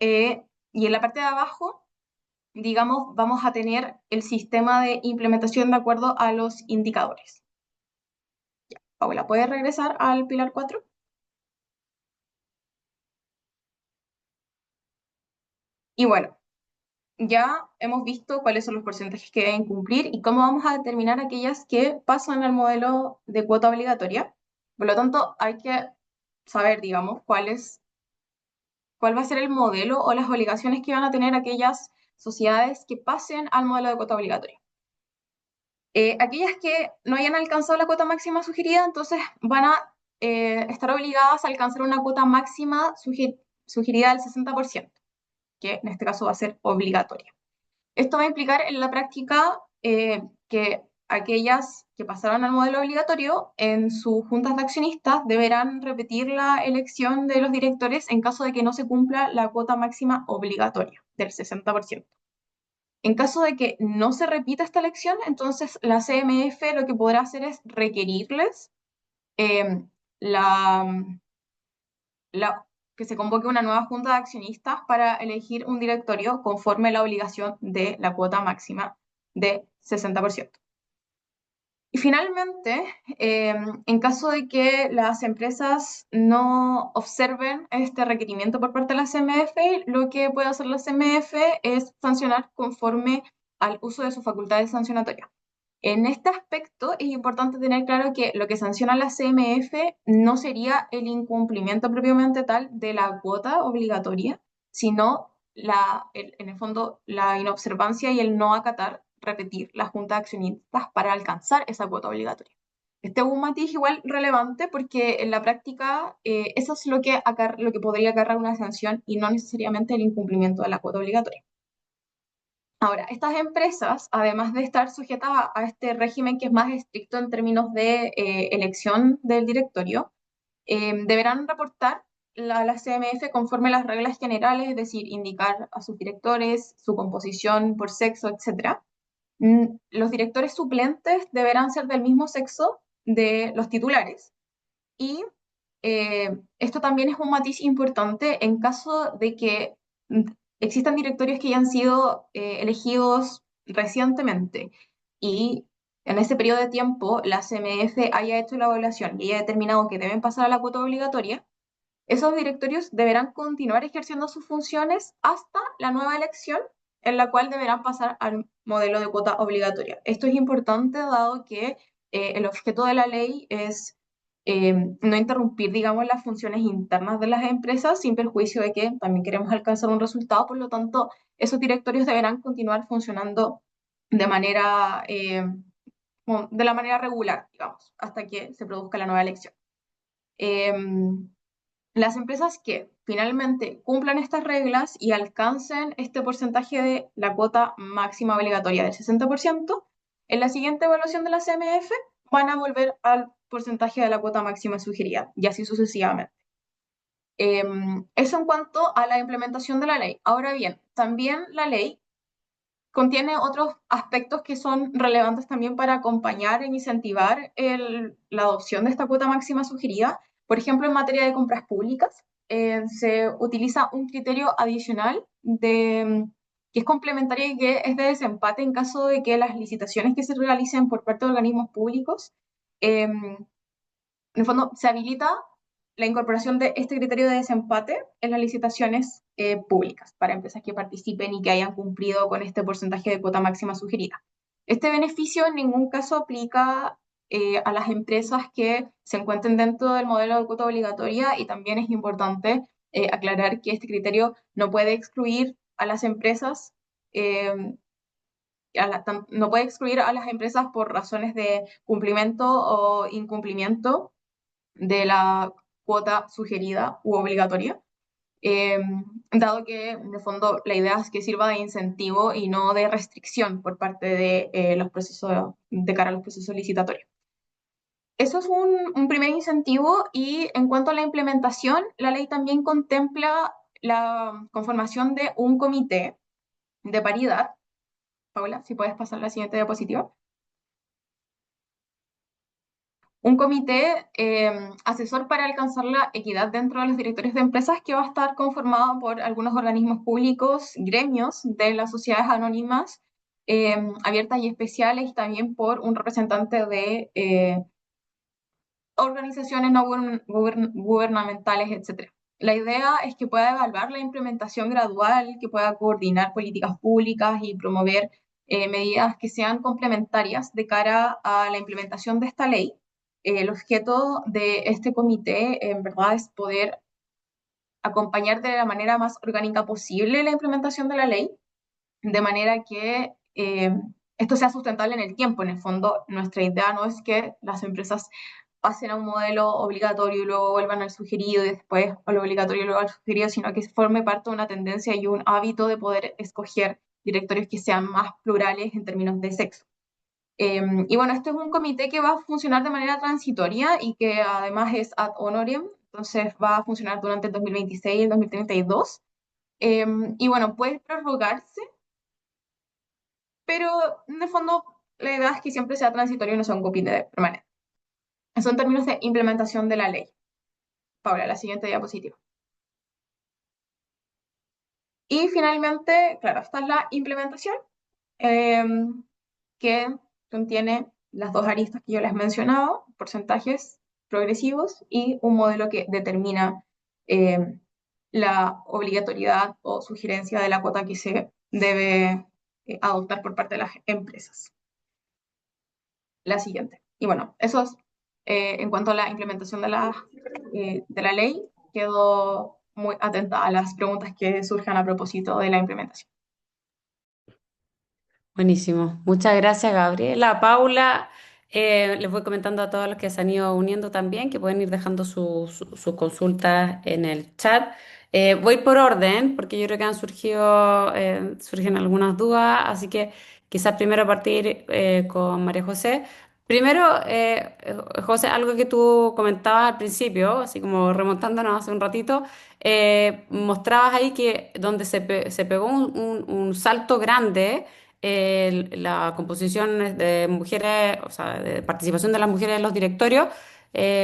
y en la parte de abajo, digamos, vamos a tener el sistema de implementación de acuerdo a los indicadores. Ya, Paula, ¿puedes regresar al pilar 4? Y bueno, ya hemos visto cuáles son los porcentajes que deben cumplir y cómo vamos a determinar aquellas que pasan al modelo de cuota obligatoria. Por lo tanto, hay que saber, digamos, cuál va a ser el modelo o las obligaciones que van a tener aquellas sociedades que pasen al modelo de cuota obligatoria. Aquellas que no hayan alcanzado la cuota máxima sugerida, entonces van a estar obligadas a alcanzar una cuota máxima sugerida del 60%, que en este caso va a ser obligatoria. Esto va a implicar en la práctica que aquellas que pasaron al modelo obligatorio en sus juntas de accionistas deberán repetir la elección de los directores en caso de que no se cumpla la cuota máxima obligatoria del 60%. En caso de que no se repita esta elección, entonces la CMF lo que podrá hacer es requerirles eh, la, que se convoque una nueva junta de accionistas para elegir un directorio conforme a la obligación de la cuota máxima de 60%. Y finalmente, en caso de que las empresas no observen este requerimiento por parte de la CMF, lo que puede hacer la CMF es sancionar conforme al uso de sus facultades sancionatorias. En este aspecto es importante tener claro que lo que sanciona la CMF no sería el incumplimiento propiamente tal de la cuota obligatoria, sino en el fondo la inobservancia y el no acatar, repetir, la junta de accionistas para alcanzar esa cuota obligatoria. Este es un matiz igual relevante porque en la práctica eso es lo que podría acarrear una sanción y no necesariamente el incumplimiento de la cuota obligatoria. Ahora, estas empresas, además de estar sujetas a este régimen que es más estricto en términos de elección del directorio, deberán reportar la CMF conforme a las reglas generales, es decir, indicar a sus directores, su composición por sexo, etc. Los directores suplentes deberán ser del mismo sexo de los titulares. Y esto también es un matiz importante en caso de que existan directorios que hayan sido elegidos recientemente y en ese periodo de tiempo la CMF haya hecho la evaluación y haya determinado que deben pasar a la cuota obligatoria. Esos directorios deberán continuar ejerciendo sus funciones hasta la nueva elección, en la cual deberán pasar al modelo de cuota obligatoria. Esto es importante dado que el objeto de la ley es no interrumpir, digamos, las funciones internas de las empresas sin perjuicio de que también queremos alcanzar un resultado. Por lo tanto, esos directorios deberán continuar funcionando de manera, de la manera regular, digamos, hasta que se produzca la nueva elección. Las empresas que finalmente cumplan estas reglas y alcancen este porcentaje de la cuota máxima obligatoria del 60%, en la siguiente evaluación de la CMF van a volver al porcentaje de la cuota máxima sugerida, y así sucesivamente. Eso en cuanto a la implementación de la ley. Ahora bien, también la ley contiene otros aspectos que son relevantes también para acompañar e incentivar la adopción de esta cuota máxima sugerida. Por ejemplo, en materia de compras públicas, se utiliza un criterio adicional que es complementario y que es de desempate en caso de que las licitaciones que se realicen por parte de organismos públicos, en el fondo, se habilita la incorporación de este criterio de desempate en las licitaciones públicas para empresas que participen y que hayan cumplido con este porcentaje de cuota máxima sugerida. Este beneficio en ningún caso aplica a las empresas que se encuentren dentro del modelo de cuota obligatoria, y también es importante aclarar que este criterio no puede excluir a las empresas no puede excluir a las empresas por razones de cumplimiento o incumplimiento de la cuota sugerida u obligatoria, eh, dado que, en el fondo, la idea es que sirva de incentivo y no de restricción por parte de los procesos, de cara a los procesos licitatorios. Eso es un primer incentivo, y en cuanto a la implementación, la ley también contempla la conformación de un comité de paridad. Paula, si puedes pasar la siguiente diapositiva. Un comité asesor para alcanzar la equidad dentro de los directorios de empresas, que va a estar conformado por algunos organismos públicos, gremios de las sociedades anónimas abiertas y especiales, y también por un representante de organizaciones no gubernamentales, etc. La idea es que pueda evaluar la implementación gradual, que pueda coordinar políticas públicas y promover medidas que sean complementarias de cara a la implementación de esta ley. El objeto de este comité, en verdad, es poder acompañar de la manera más orgánica posible la implementación de la ley, de manera que esto sea sustentable en el tiempo. En el fondo, nuestra idea no es que las empresas pasen a un modelo obligatorio y luego vuelvan al sugerido, y después al obligatorio y luego al sugerido, sino que forme parte de una tendencia y un hábito de poder escoger directorios que sean más plurales en términos de sexo. Y bueno, este es un comité que va a funcionar de manera transitoria y que además es ad honorem, entonces va a funcionar durante el 2026 y el 2032. Y bueno, puede prorrogarse pero en el fondo la idea es que siempre sea transitorio y no sea un copy de permanente. Eso en términos de implementación de la ley. Paula, la siguiente diapositiva. Y finalmente, claro, esta es la implementación, eh, que contiene las dos aristas que yo les mencionaba, porcentajes progresivos y un modelo que determina eh, la obligatoriedad o sugerencia de la cuota que se debe adoptar por parte de las empresas. La siguiente. Y bueno, eso es en cuanto a la implementación de la ley. Quedo muy atenta a las preguntas que surjan a propósito de la implementación. Buenísimo. Muchas gracias, Gabriela. Paula, les voy comentando a todos los que se han ido uniendo también que pueden ir dejando sus consultas en el chat. Voy por orden porque yo creo que surgen algunas dudas, así que quizás primero partir con María José. Primero, José, algo que tú comentabas al principio, así como remontándonos hace un ratito, mostrabas ahí que donde se pegó un salto grande la composición de mujeres, o sea, de participación de las mujeres en los directorios,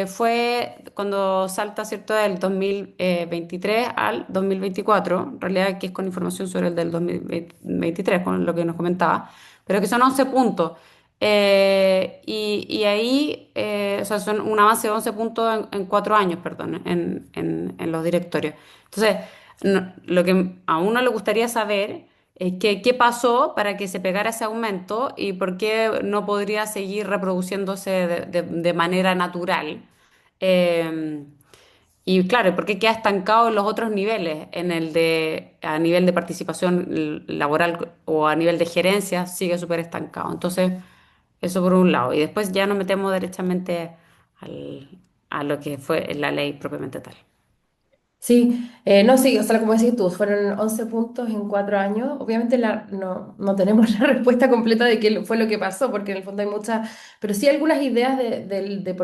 fue cuando salta, ¿cierto?, del 2023 al 2024, en realidad que es con información sobre el del 2023, con lo que nos comentaba, pero que son 11 puntos. Y ahí, o sea, son un avance de 11 puntos en 4 años, perdón, en los directorios. Entonces, lo que a uno le gustaría saber qué pasó para que se pegara ese aumento y por qué no podría seguir reproduciéndose de manera natural. Eh, y claro, ¿por qué queda estancado en los otros niveles? A nivel de participación laboral o a nivel de gerencia, sigue súper estancado. Entonces, eso por un lado. Y después ya nos metemos derechamente al- a lo que fue la ley propiamente tal. Sí, no, sí, o sea, como decís tú, fueron 11 puntos en 4 años. Obviamente no tenemos la respuesta completa de qué fue lo que pasó, porque en el fondo hay muchas, pero sí algunas ideas de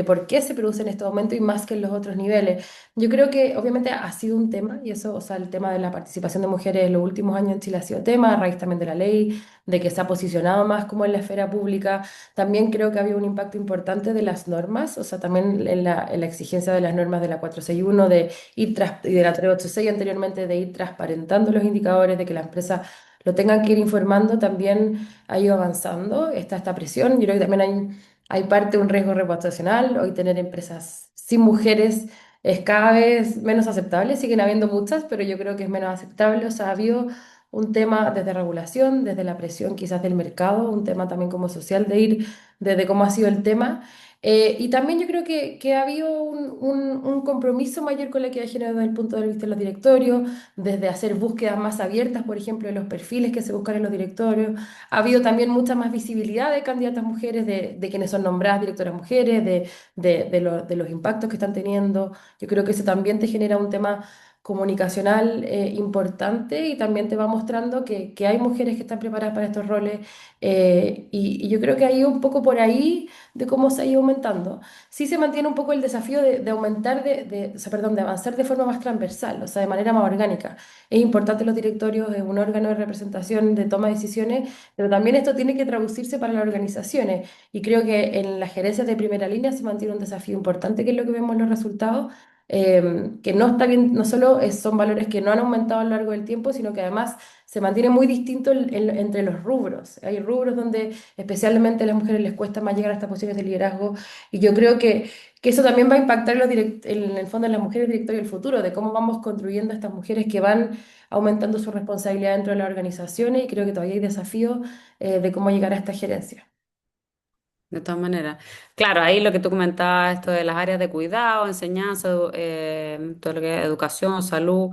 por qué se produce en este momento y más que en los otros niveles. Yo creo que obviamente ha sido un tema, y eso, o sea, el tema de la participación de mujeres en los últimos años en Chile ha sido tema, a raíz también de la ley, de que se ha posicionado más como en la esfera pública. También creo que había un impacto importante de las normas, o sea, también en la exigencia de las normas de la 461 de y de la 386 anteriormente, de ir transparentando los indicadores, de que la empresa lo tengan que ir informando, también ha ido avanzando. Está esta presión. Yo creo que también hay parte de un riesgo reputacional. Hoy tener empresas sin mujeres es cada vez menos aceptable. Siguen habiendo muchas, pero yo creo que es menos aceptable. O sea, ha habido un tema desde regulación, desde la presión quizás del mercado, un tema también como social de ir desde cómo ha sido el tema. Y también yo creo que ha habido un compromiso mayor con la equidad de género desde el punto de vista de los directorios, desde hacer búsquedas más abiertas, por ejemplo, de los perfiles que se buscan en los directorios. Ha habido también mucha más visibilidad de candidatas mujeres, de quienes son nombradas directoras mujeres, de los impactos que están teniendo. Yo creo que eso también te genera un tema comunicacional importante y también te va mostrando que hay mujeres que están preparadas para estos roles y yo creo que hay un poco por ahí de cómo se ha ido aumentando. Sí se mantiene un poco el desafío de aumentar, o sea, perdón, de avanzar de forma más transversal, o sea, de manera más orgánica. Es importante los directorios, es un órgano de representación, de toma de decisiones, pero también esto tiene que traducirse para las organizaciones. Y creo que en las gerencias de primera línea se mantiene un desafío importante, que es lo que vemos en los resultados. Que no está bien, no solo son valores que no han aumentado a lo largo del tiempo, sino que además se mantiene muy distinto entre los rubros. Hay rubros donde especialmente a las mujeres les cuesta más llegar a estas posiciones de liderazgo y yo creo que eso también va a impactar en el fondo en las mujeres directoras del futuro, de cómo vamos construyendo a estas mujeres que van aumentando su responsabilidad dentro de las organizaciones y creo que todavía hay desafíos de cómo llegar a esta gerencia. De todas maneras. Claro, ahí lo que tú comentabas, esto de las áreas de cuidado, enseñanza, todo lo que es educación, salud,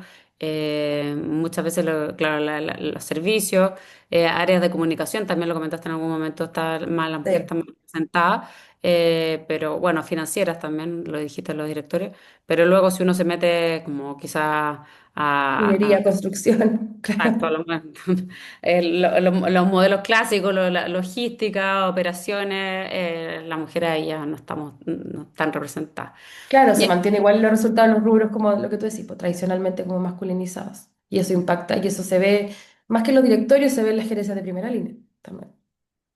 muchas veces, claro, los servicios, áreas de comunicación, también lo comentaste en algún momento, la mujer Sí. está más representada, pero bueno, financieras también, lo dijiste en los directores, pero luego si uno se mete como quizás Minería, construcción, exacto, claro. los modelos clásicos, la logística, operaciones, las mujeres ahí ya no están representadas. Claro, se Y- mantiene igual los resultados en los rubros como lo que tú decís, pues, tradicionalmente como masculinizados. Y eso impacta, y eso se ve, Más que en los directorios se ven las gerencias de primera línea también.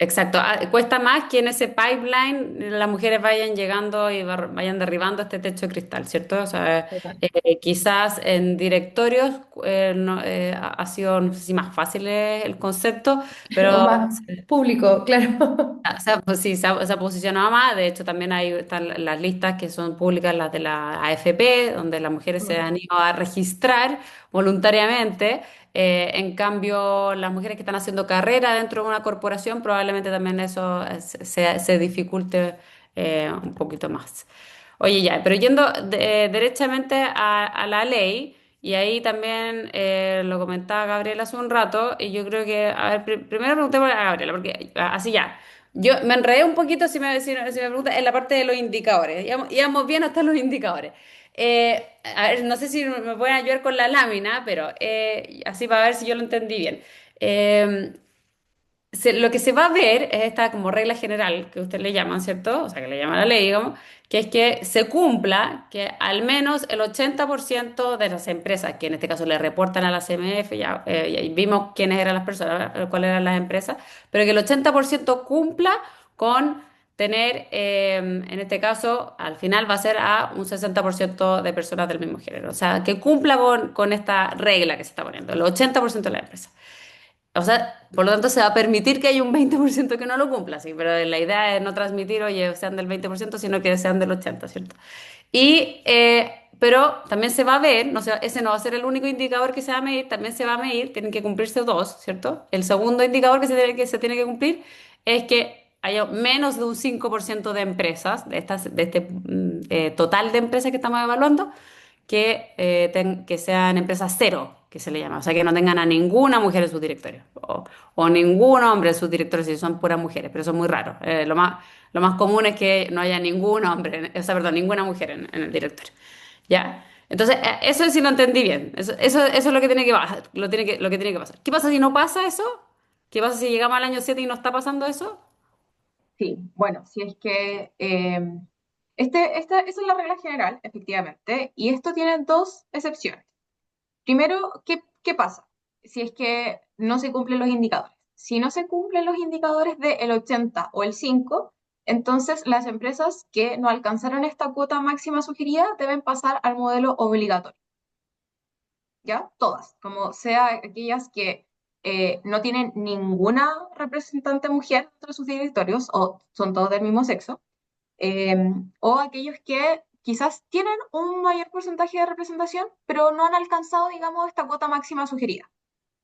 Exacto, cuesta más que en ese pipeline las mujeres vayan llegando y vayan derribando este techo de cristal, ¿cierto? O sea, Total. quizás en directorios ha sido, no sé si más fácil es el concepto, O pero más público, claro. o sea, pues sí, se ha posicionado más. De hecho, también están las listas que son públicas, las de la AFP, donde las mujeres se han ido a registrar voluntariamente. En cambio, las mujeres que están haciendo carrera dentro de una corporación, probablemente también eso se dificulte un poquito más. Oye, ya, pero yendo derechamente a la ley, y ahí también lo comentaba Gabriela hace un rato, y yo creo que, a ver, primero preguntémosle a Gabriela, porque así ya. Yo me enredé un poquito, si me pregunta, en la parte de los indicadores. Íbamos bien hasta los indicadores. A ver, no sé si me pueden ayudar con la lámina, pero así para ver si yo lo entendí bien. Eh, lo que se va a ver es esta como regla general que usted le llaman, ¿cierto? O sea, que le llama la ley, digamos, que es que se cumpla que al menos el 80% de las empresas, que en este caso le reportan a la CMF, ya vimos quiénes eran las personas, cuáles eran las empresas, pero que el 80% cumpla con tener, en este caso, al final va a ser a un 60% de personas del mismo género. O sea, que cumpla con esta regla que se está poniendo, el 80% de las empresas. O sea, por lo tanto, se va a permitir que haya un 20% que no lo cumpla, sí, pero la idea es no transmitir, oye, sean del 20%, sino que sean del 80%, ¿cierto? Pero también se va a ver, no sé, ese no va a ser el único indicador que se va a medir, también se va a medir, tienen que cumplirse dos, ¿cierto? El segundo indicador que se tiene que cumplir es que haya menos de un 5% de empresas, de este total de empresas que estamos evaluando, que sean empresas cero, que se le llama. O sea, que no tengan a ninguna mujer en sus directorios o ningún hombre en sus directorios si son puras mujeres, pero eso es muy raro. Lo más común es que no haya ningún hombre, o sea, perdón, ninguna mujer en el directorio. ¿Ya? Entonces, eso sí lo entendí bien. Eso es lo que tiene que pasar, lo que tiene que pasar. ¿Qué pasa si no pasa eso? ¿Qué pasa si llegamos al año 7 y no está pasando eso? Sí, bueno, si es que esa es la regla general, efectivamente, y esto tiene dos excepciones. Primero, ¿qué pasa? Si es que no se cumplen los indicadores. Si no se cumplen los indicadores del 80 o el 5, entonces las empresas que no alcanzaron esta cuota máxima sugerida deben pasar al modelo obligatorio. ¿Ya? Todas, como sea aquellas que no tienen ninguna representante mujer dentro de sus directorios o son todos del mismo sexo, eh, o aquellos que quizás tienen un mayor porcentaje de representación, pero no han alcanzado, digamos, esta cuota máxima sugerida.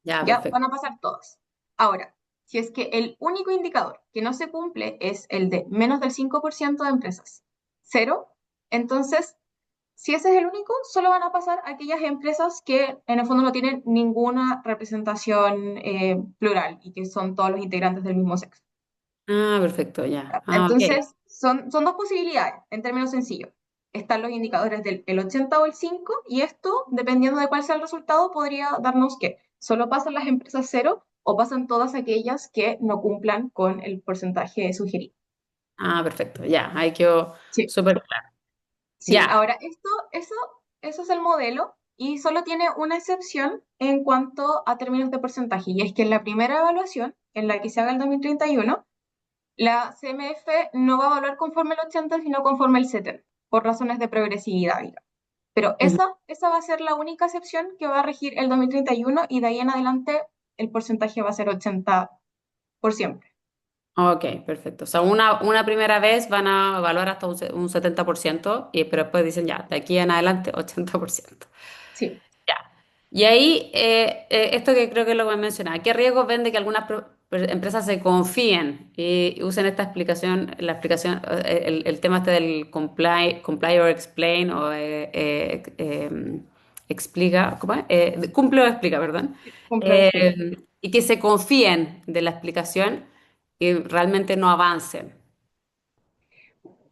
Ya, Ya perfecto. van a pasar todas. Ahora, si es que el único indicador que no se cumple es el de menos del 5% de empresas, cero, entonces, si ese es el único, solo van a pasar aquellas empresas que en el fondo no tienen ninguna representación plural y que son todos los integrantes del mismo sexo. Ah, perfecto, ya. Ah, ok. Entonces, son dos posibilidades, en términos sencillos. Están los indicadores del el 80 o el 5, y esto, dependiendo de cuál sea el resultado, podría darnos que solo pasan las empresas cero o pasan todas aquellas que no cumplan con el porcentaje sugerido. Ah, perfecto, ya. Ahí quedó Sí, súper claro. sí. Ya. Ahora, eso es el modelo y solo tiene una excepción en cuanto a términos de porcentaje, y es que en la primera evaluación, en la que se haga el 2031, la CMF no va a evaluar conforme el 80, sino conforme el 70, por razones de progresividad, digamos. Pero Ujú. esa va a ser la única excepción que va a regir el 2031, y de ahí en adelante el porcentaje va a ser 80 por siempre. Ok, perfecto. O sea, una primera vez van a evaluar hasta un 70%, pero después dicen ya, de aquí en adelante 80%. Sí. Ya. Y ahí, esto que creo que es lo que me mencionaba, ¿qué riesgos ven de que algunas empresas se confíen y usen esta explicación, la explicación, el tema este del comply or explain o explica, ¿cómo es? Cumple o explica, perdón. Cumplo y explico. Y que se confíen de la explicación y realmente no avancen.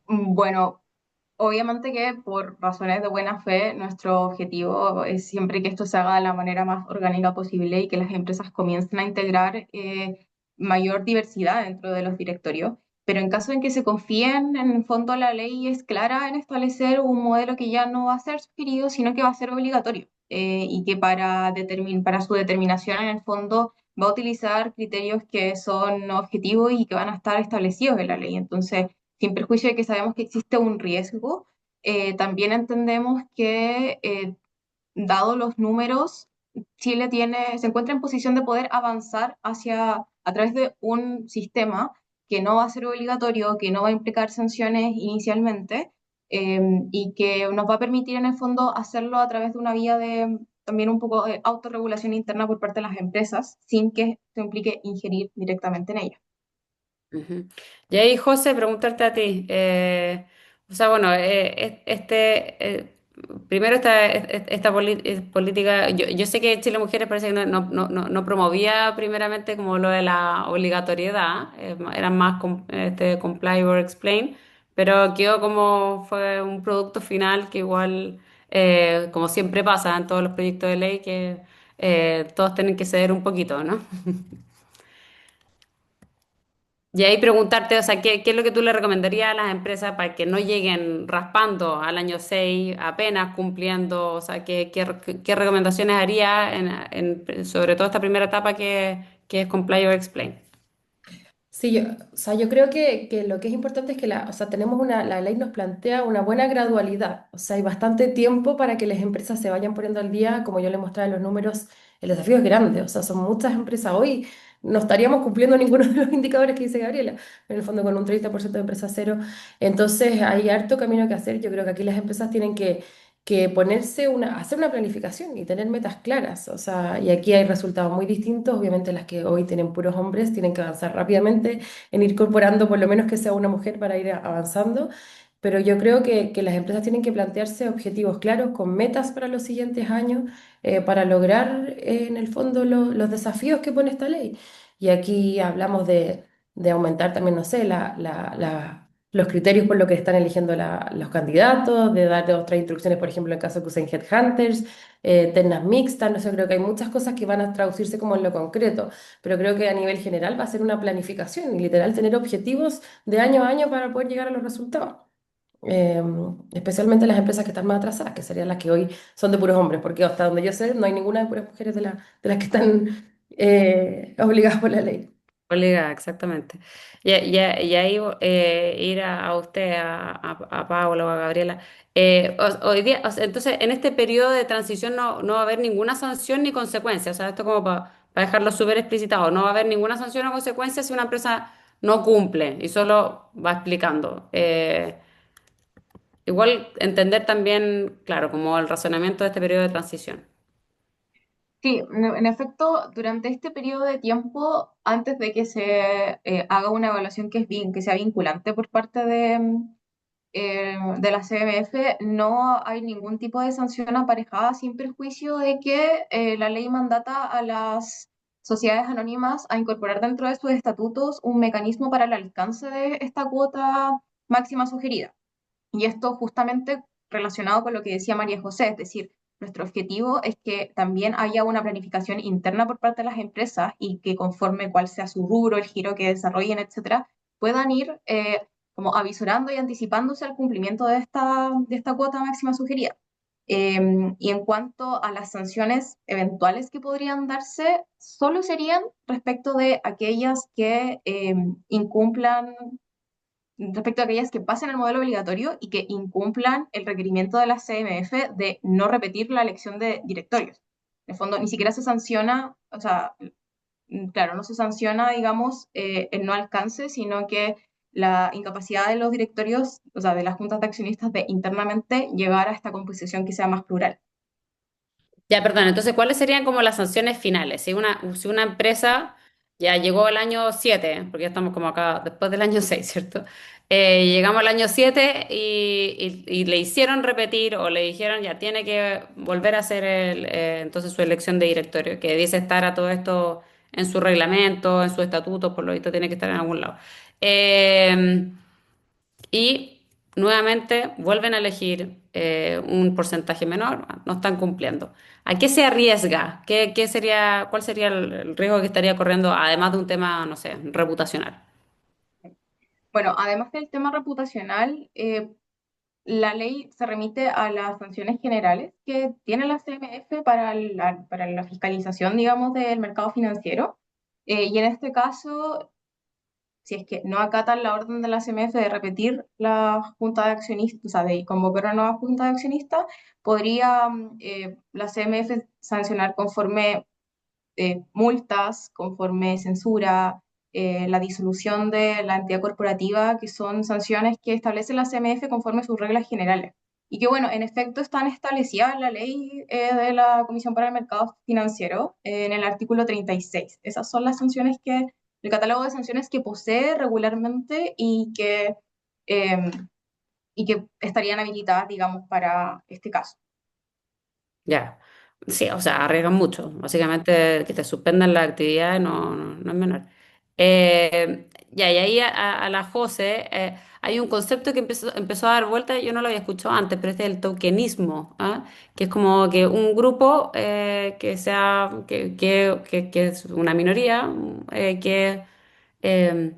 Bueno, obviamente que por razones de buena fe, nuestro objetivo es siempre que esto se haga de la manera más orgánica posible y que las empresas comiencen a integrar mayor diversidad dentro de los directorios. pero en caso en que se confíen, en el fondo la ley es clara en establecer un modelo que ya no va a ser sugerido, sino que va a ser obligatorio, y que para su determinación en el fondo va a utilizar criterios que son objetivos y que van a estar establecidos en la ley. Entonces, sin perjuicio de que sabemos que existe un riesgo, también entendemos que, dado los números, se encuentra en posición de poder avanzar a través de un sistema que no va a ser obligatorio, que no va a implicar sanciones inicialmente, y que nos va a permitir en el fondo hacerlo a través de una vía de también un poco de autorregulación interna por parte de las empresas, sin que se implique ingerir directamente en ellas. Ujú. Y ahí, José, preguntarte a ti. O sea, bueno, primero política, yo sé que Chile Mujeres parece que no promovía primeramente como lo de la obligatoriedad, eran más comply or explain, pero quedó como fue un producto final que igual, como siempre pasa en todos los proyectos de ley, que todos tienen que ceder un poquito, ¿no? Y ahí preguntarte, o sea, ¿qué es lo que tú le recomendarías a las empresas para que no lleguen raspando al año 6 apenas cumpliendo? O sea, ¿qué recomendaciones harías sobre todo esta primera etapa que es Comply or Explain? Sí, o sea, yo creo que lo que es importante es que o sea, la ley nos plantea una buena gradualidad, o sea, hay bastante tiempo para que las empresas se vayan poniendo al día, como yo les mostraba en los números, el desafío es grande, o sea, son muchas empresas hoy, no estaríamos cumpliendo ninguno de los indicadores que dice Gabriela, en el fondo con un 30% de empresas cero, entonces hay harto camino que hacer, yo creo que aquí las empresas tienen que hacer una planificación y tener metas claras. O sea, y aquí hay resultados muy distintos. Obviamente las que hoy tienen puros hombres tienen que avanzar rápidamente en ir incorporando por lo menos que sea una mujer para ir avanzando. Pero yo creo que las empresas tienen que plantearse objetivos claros con metas para los siguientes años para lograr en el fondo los desafíos que pone esta ley. Y aquí hablamos de aumentar también, no sé, los criterios por lo que están eligiendo los candidatos, de dar otras instrucciones, por ejemplo, en caso que usen headhunters, ternas mixtas, no sé, creo que hay muchas cosas que van a traducirse como en lo concreto, pero creo que a nivel general va a ser una planificación y literal tener objetivos de año a año para poder llegar a los resultados. Eh, Especialmente las empresas que están más atrasadas, que serían las que hoy son de puros hombres, porque hasta donde yo sé no hay ninguna de puras mujeres de las que están obligadas por la ley. Colega, exactamente. Y ahí ir a usted, a Paula o a Gabriela. Hoy día, o sea, entonces, en este periodo de transición no va a haber ninguna sanción ni consecuencia. O sea, esto como para dejarlo súper explicitado. No va a haber ninguna sanción o consecuencia si una empresa no cumple y solo va explicando. Igual entender también, claro, como el razonamiento de este periodo de transición. Sí, en efecto, durante este periodo de tiempo, antes de que se haga una evaluación que sea vinculante por parte de la CMF, no hay ningún tipo de sanción aparejada sin perjuicio de que la ley mandata a las sociedades anónimas a incorporar dentro de sus estatutos un mecanismo para el alcance de esta cuota máxima sugerida. Y esto justamente relacionado con lo que decía María José, es decir, nuestro objetivo es que también haya una planificación interna por parte de las empresas y que conforme cuál sea su rubro, el giro que desarrollen, etcétera, puedan ir como avisorando y anticipándose al cumplimiento de esta cuota máxima sugerida. Y en cuanto a las sanciones eventuales que podrían darse, solo serían respecto de aquellas que incumplan respecto a aquellas que pasen el modelo obligatorio y que incumplan el requerimiento de la CMF de no repetir la elección de directorios. En el fondo, ni siquiera se sanciona, o sea, claro, no se sanciona, digamos, el no alcance, sino que la incapacidad de los directorios, o sea, de las juntas de accionistas de internamente llegar a esta composición que sea más plural. Ya, perdón, entonces, ¿cuáles serían como las sanciones finales? Si una empresa ya llegó al año 7, porque ya estamos como acá después del año 6, ¿cierto? Llegamos al año 7 y le hicieron repetir o le dijeron ya tiene que volver a hacer entonces su elección de directorio, que dice estar a todo esto en su reglamento, en su estatuto, por lo visto tiene que estar en algún lado. Eh, y nuevamente vuelven a elegir un porcentaje menor, no están cumpliendo. ¿A qué se arriesga? ¿Cuál sería el riesgo que estaría corriendo, además de un tema, no sé, reputacional? Bueno, además del tema reputacional, la ley se remite a las sanciones generales que tiene la CMF para la fiscalización, digamos, del mercado financiero. Y en este caso, si es que no acatan la orden de la CMF de repetir la junta de accionistas, o sea, de convocar una nueva junta de accionistas, podría la CMF sancionar conforme multas, conforme censura, la disolución de la entidad corporativa, que son sanciones que establece la CMF conforme a sus reglas generales. Y que, bueno, en efecto están establecidas en la ley de la Comisión para el Mercado Financiero en el artículo 36. Esas son las sanciones el catálogo de sanciones que posee regularmente eh, y que estarían habilitadas, digamos, para este caso. Ya. Sí, o sea, arriesgan mucho. Básicamente, que te suspendan la actividad no es menor. Ya, y ahí a la José, hay un concepto que empezó a dar vuelta, yo no lo había escuchado antes, pero este es el tokenismo, ¿ah? Que es como que un grupo que es una minoría, que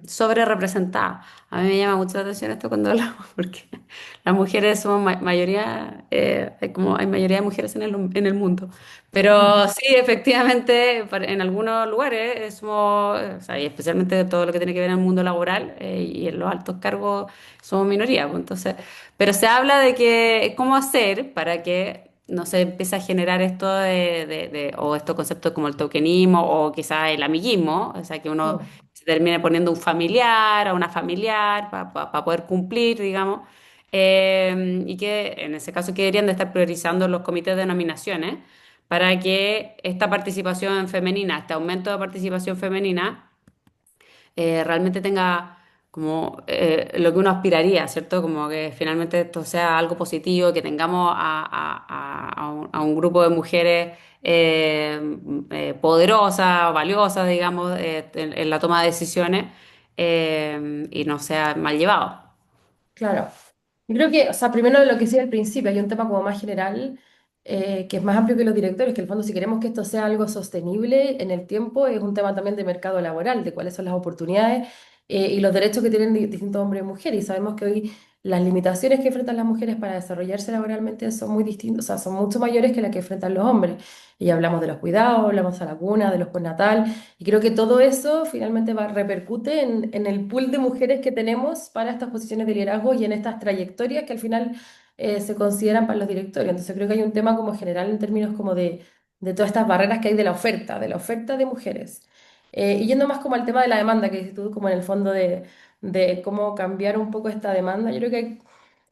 sobre representada. A mí me llama mucho la atención esto cuando hablamos, porque las mujeres somos mayoría, hay mayoría de mujeres en el mundo. Pero sí, efectivamente, en algunos lugares somos, o sea, y especialmente todo lo que tiene que ver en el mundo laboral y en los altos cargos somos minoría, pues. Entonces, pero se habla de que cómo hacer para que no se empiece a generar esto o estos conceptos como el tokenismo o quizás el amiguismo, o sea, que uno Mm, se termine poniendo un familiar o una familiar para poder cumplir, digamos, y que en ese caso que deberían de estar priorizando los comités de nominaciones para que esta participación femenina, este aumento de participación femenina, realmente tenga como lo que uno aspiraría, ¿cierto? Como que finalmente esto sea algo positivo, que tengamos a un grupo de mujeres poderosas, valiosas, digamos, en la toma de decisiones y no sea mal llevado. claro. Yo creo que, o sea, primero lo que decía al principio, hay un tema como más general, que es más amplio que los directores, que en el fondo si queremos que esto sea algo sostenible en el tiempo, es un tema también de mercado laboral, de cuáles son las oportunidades y los derechos que tienen distintos hombres y mujeres. Y sabemos que hoy las limitaciones que enfrentan las mujeres para desarrollarse laboralmente son muy distintas, o sea, son mucho mayores que las que enfrentan los hombres. Y hablamos de los cuidados, hablamos de la cuna, de los postnatal, y creo que todo eso finalmente repercute en el pool de mujeres que tenemos para estas posiciones de liderazgo y en estas trayectorias que al final se consideran para los directorios. Entonces creo que hay un tema como general en términos como de todas estas barreras que hay de la oferta de mujeres. Y yendo más como al tema de la demanda, que dices tú, como en el fondo de cómo cambiar un poco esta demanda, yo creo que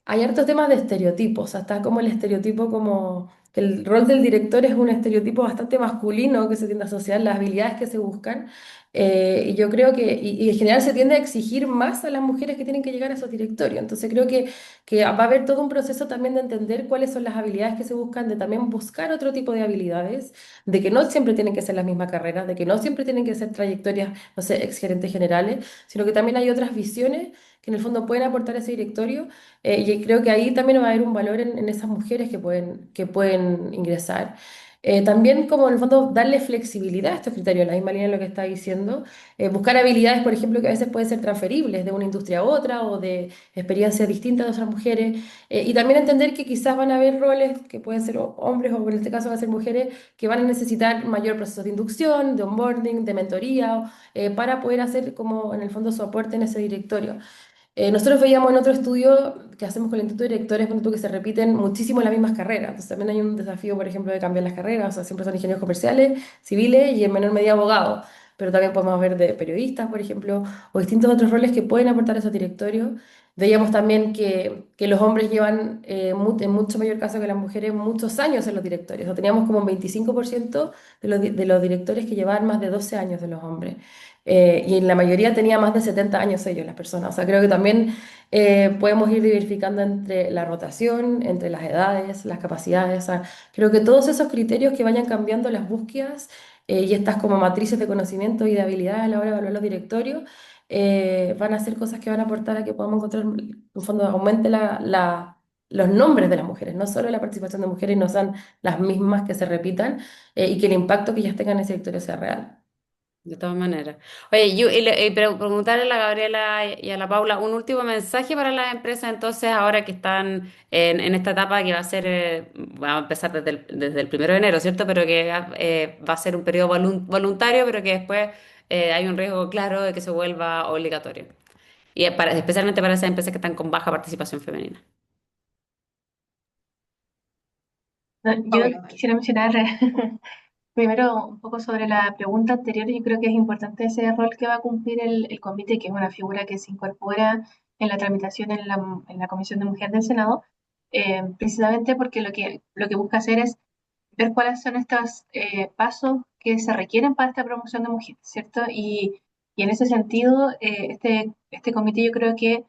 hay hartos temas de estereotipos, o sea, está como el estereotipo como que el rol del director es un estereotipo bastante masculino que se tiende a asociar las habilidades que se buscan. Y yo creo y en general se tiende a exigir más a las mujeres que tienen que llegar a esos directorios. Entonces creo que va a haber todo un proceso también de entender cuáles son las habilidades que se buscan, de también buscar otro tipo de habilidades, de que no siempre tienen que ser las mismas carreras, de que no siempre tienen que ser trayectorias, no sé, exgerentes generales, sino que también hay otras visiones que en el fondo pueden aportar a ese directorio y creo que ahí también va a haber un valor en esas mujeres que pueden ingresar. También como en el fondo darle flexibilidad a estos criterios, la misma línea de lo que está diciendo, buscar habilidades, por ejemplo, que a veces pueden ser transferibles de una industria a otra o de experiencias distintas de otras mujeres, y también entender que quizás van a haber roles que pueden ser hombres o en este caso van a ser mujeres que van a necesitar mayor proceso de inducción, de onboarding, de mentoría, para poder hacer como en el fondo su aporte en ese directorio. Nosotros veíamos en otro estudio que hacemos con el Instituto de Directores, ponte tú, que se repiten muchísimo las mismas carreras. Entonces también hay un desafío, por ejemplo, de cambiar las carreras. O sea, siempre son ingenieros comerciales, civiles y en menor medida abogados. Pero también podemos ver de periodistas, por ejemplo, o distintos otros roles que pueden aportar a esos directorios. Veíamos también que los hombres llevan, en mucho mayor caso que las mujeres, muchos años en los directorios. O sea, teníamos como un 25% de los directores que llevaban más de 12 años de los hombres. Y en la mayoría tenía más de 70 años ellos, las personas. O sea, creo que también podemos ir diversificando entre la rotación, entre las edades, las capacidades. O sea, creo que todos esos criterios que vayan cambiando las búsquedas y estas como matrices de conocimiento y de habilidades a la hora de evaluar los directorios van a ser cosas que van a aportar a que podamos encontrar, en fondo, aumente los nombres de las mujeres, no solo la participación de mujeres no sean las mismas que se repitan y que el impacto que ellas tengan en ese directorio sea real. De todas maneras. Oye, preguntarle a la Gabriela y a la Paula un último mensaje para las empresas, entonces, ahora que están en esta etapa que va a ser, va a empezar desde el 1 de enero, ¿cierto? Pero que va a ser un periodo voluntario, pero que después hay un riesgo claro de que se vuelva obligatorio. Y especialmente para esas empresas que están con baja participación femenina. No, yo quisiera mencionar primero un poco sobre la pregunta anterior. Yo creo que es importante ese rol que va a cumplir el comité, que es una figura que se incorpora en la tramitación en la Comisión de Mujer del Senado, precisamente porque lo que busca hacer es ver cuáles son estos pasos que se requieren para esta promoción de mujeres, ¿cierto? Y en ese sentido, este comité yo creo que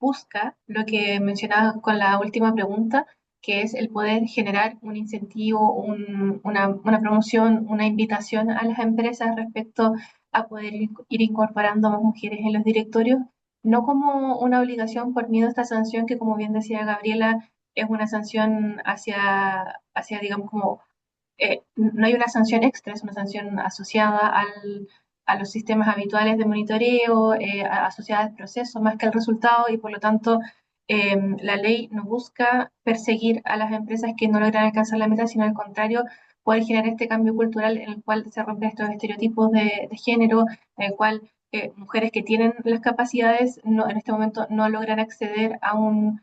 busca lo que mencionaba con la última pregunta, que es el poder generar un incentivo, una promoción, una invitación a las empresas respecto a poder ir incorporando más mujeres en los directorios, no como una obligación por miedo a esta sanción que, como bien decía Gabriela, es una sanción digamos, como no hay una sanción extra, es una sanción asociada a los sistemas habituales de monitoreo, asociada al proceso más que al resultado, y por lo tanto la ley no busca perseguir a las empresas que no logran alcanzar la meta, sino al contrario, poder generar este cambio cultural en el cual se rompen estos estereotipos de género, en el cual mujeres que tienen las capacidades en este momento no logran acceder a un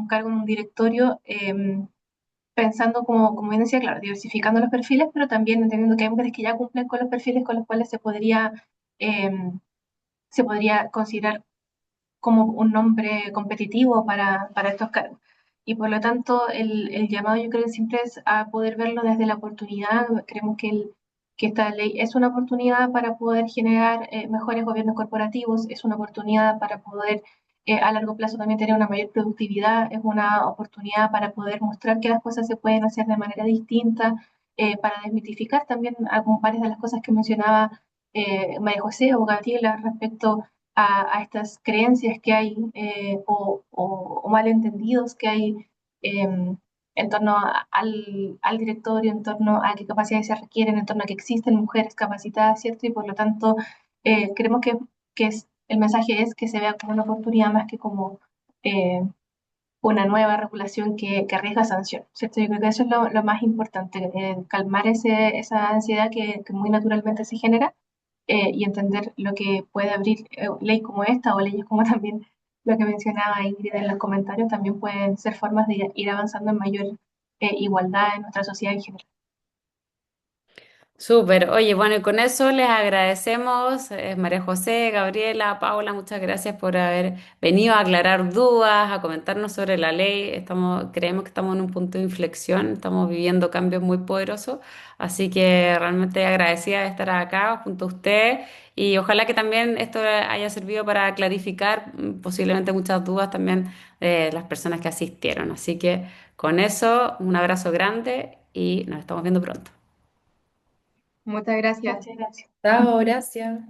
cargo en un directorio. Pensando, como bien decía, claro, diversificando los perfiles, pero también entendiendo que hay mujeres que ya cumplen con los perfiles con los cuales eh, se podría considerar como un nombre competitivo para estos cargos. Y por lo tanto, el llamado yo creo que siempre es a poder verlo desde la oportunidad. Creemos que esta ley es una oportunidad para poder generar mejores gobiernos corporativos, es una oportunidad para poder a largo plazo también tener una mayor productividad, es una oportunidad para poder mostrar que las cosas se pueden hacer de manera distinta, para desmitificar también varias de las cosas que mencionaba María José o Gabriela respecto estas creencias que hay o malentendidos que hay en torno al directorio, en torno a qué capacidades se requieren, en torno a que existen mujeres capacitadas, ¿cierto? Y por lo tanto, creemos el mensaje es que se vea como una oportunidad más que como eh, una nueva regulación que arriesga sanción, ¿cierto? Yo creo que eso es lo más importante, calmar esa ansiedad que muy naturalmente se genera y entender lo que puede abrir ley como esta o leyes como también lo que mencionaba Ingrid en los comentarios, también pueden ser formas de ir avanzando en mayor igualdad en nuestra sociedad en general. Súper, oye, bueno, y con eso les agradecemos, María José, Gabriela, Paula, muchas gracias por haber venido a aclarar dudas, a comentarnos sobre la ley. Creemos que estamos en un punto de inflexión, estamos viviendo cambios muy poderosos, así que realmente agradecida de estar acá junto a usted, y ojalá que también esto haya servido para clarificar posiblemente muchas dudas también de las personas que asistieron. Así que con eso, un abrazo grande y nos estamos viendo pronto. Muchas gracias. Muchas gracias. Chao, gracias.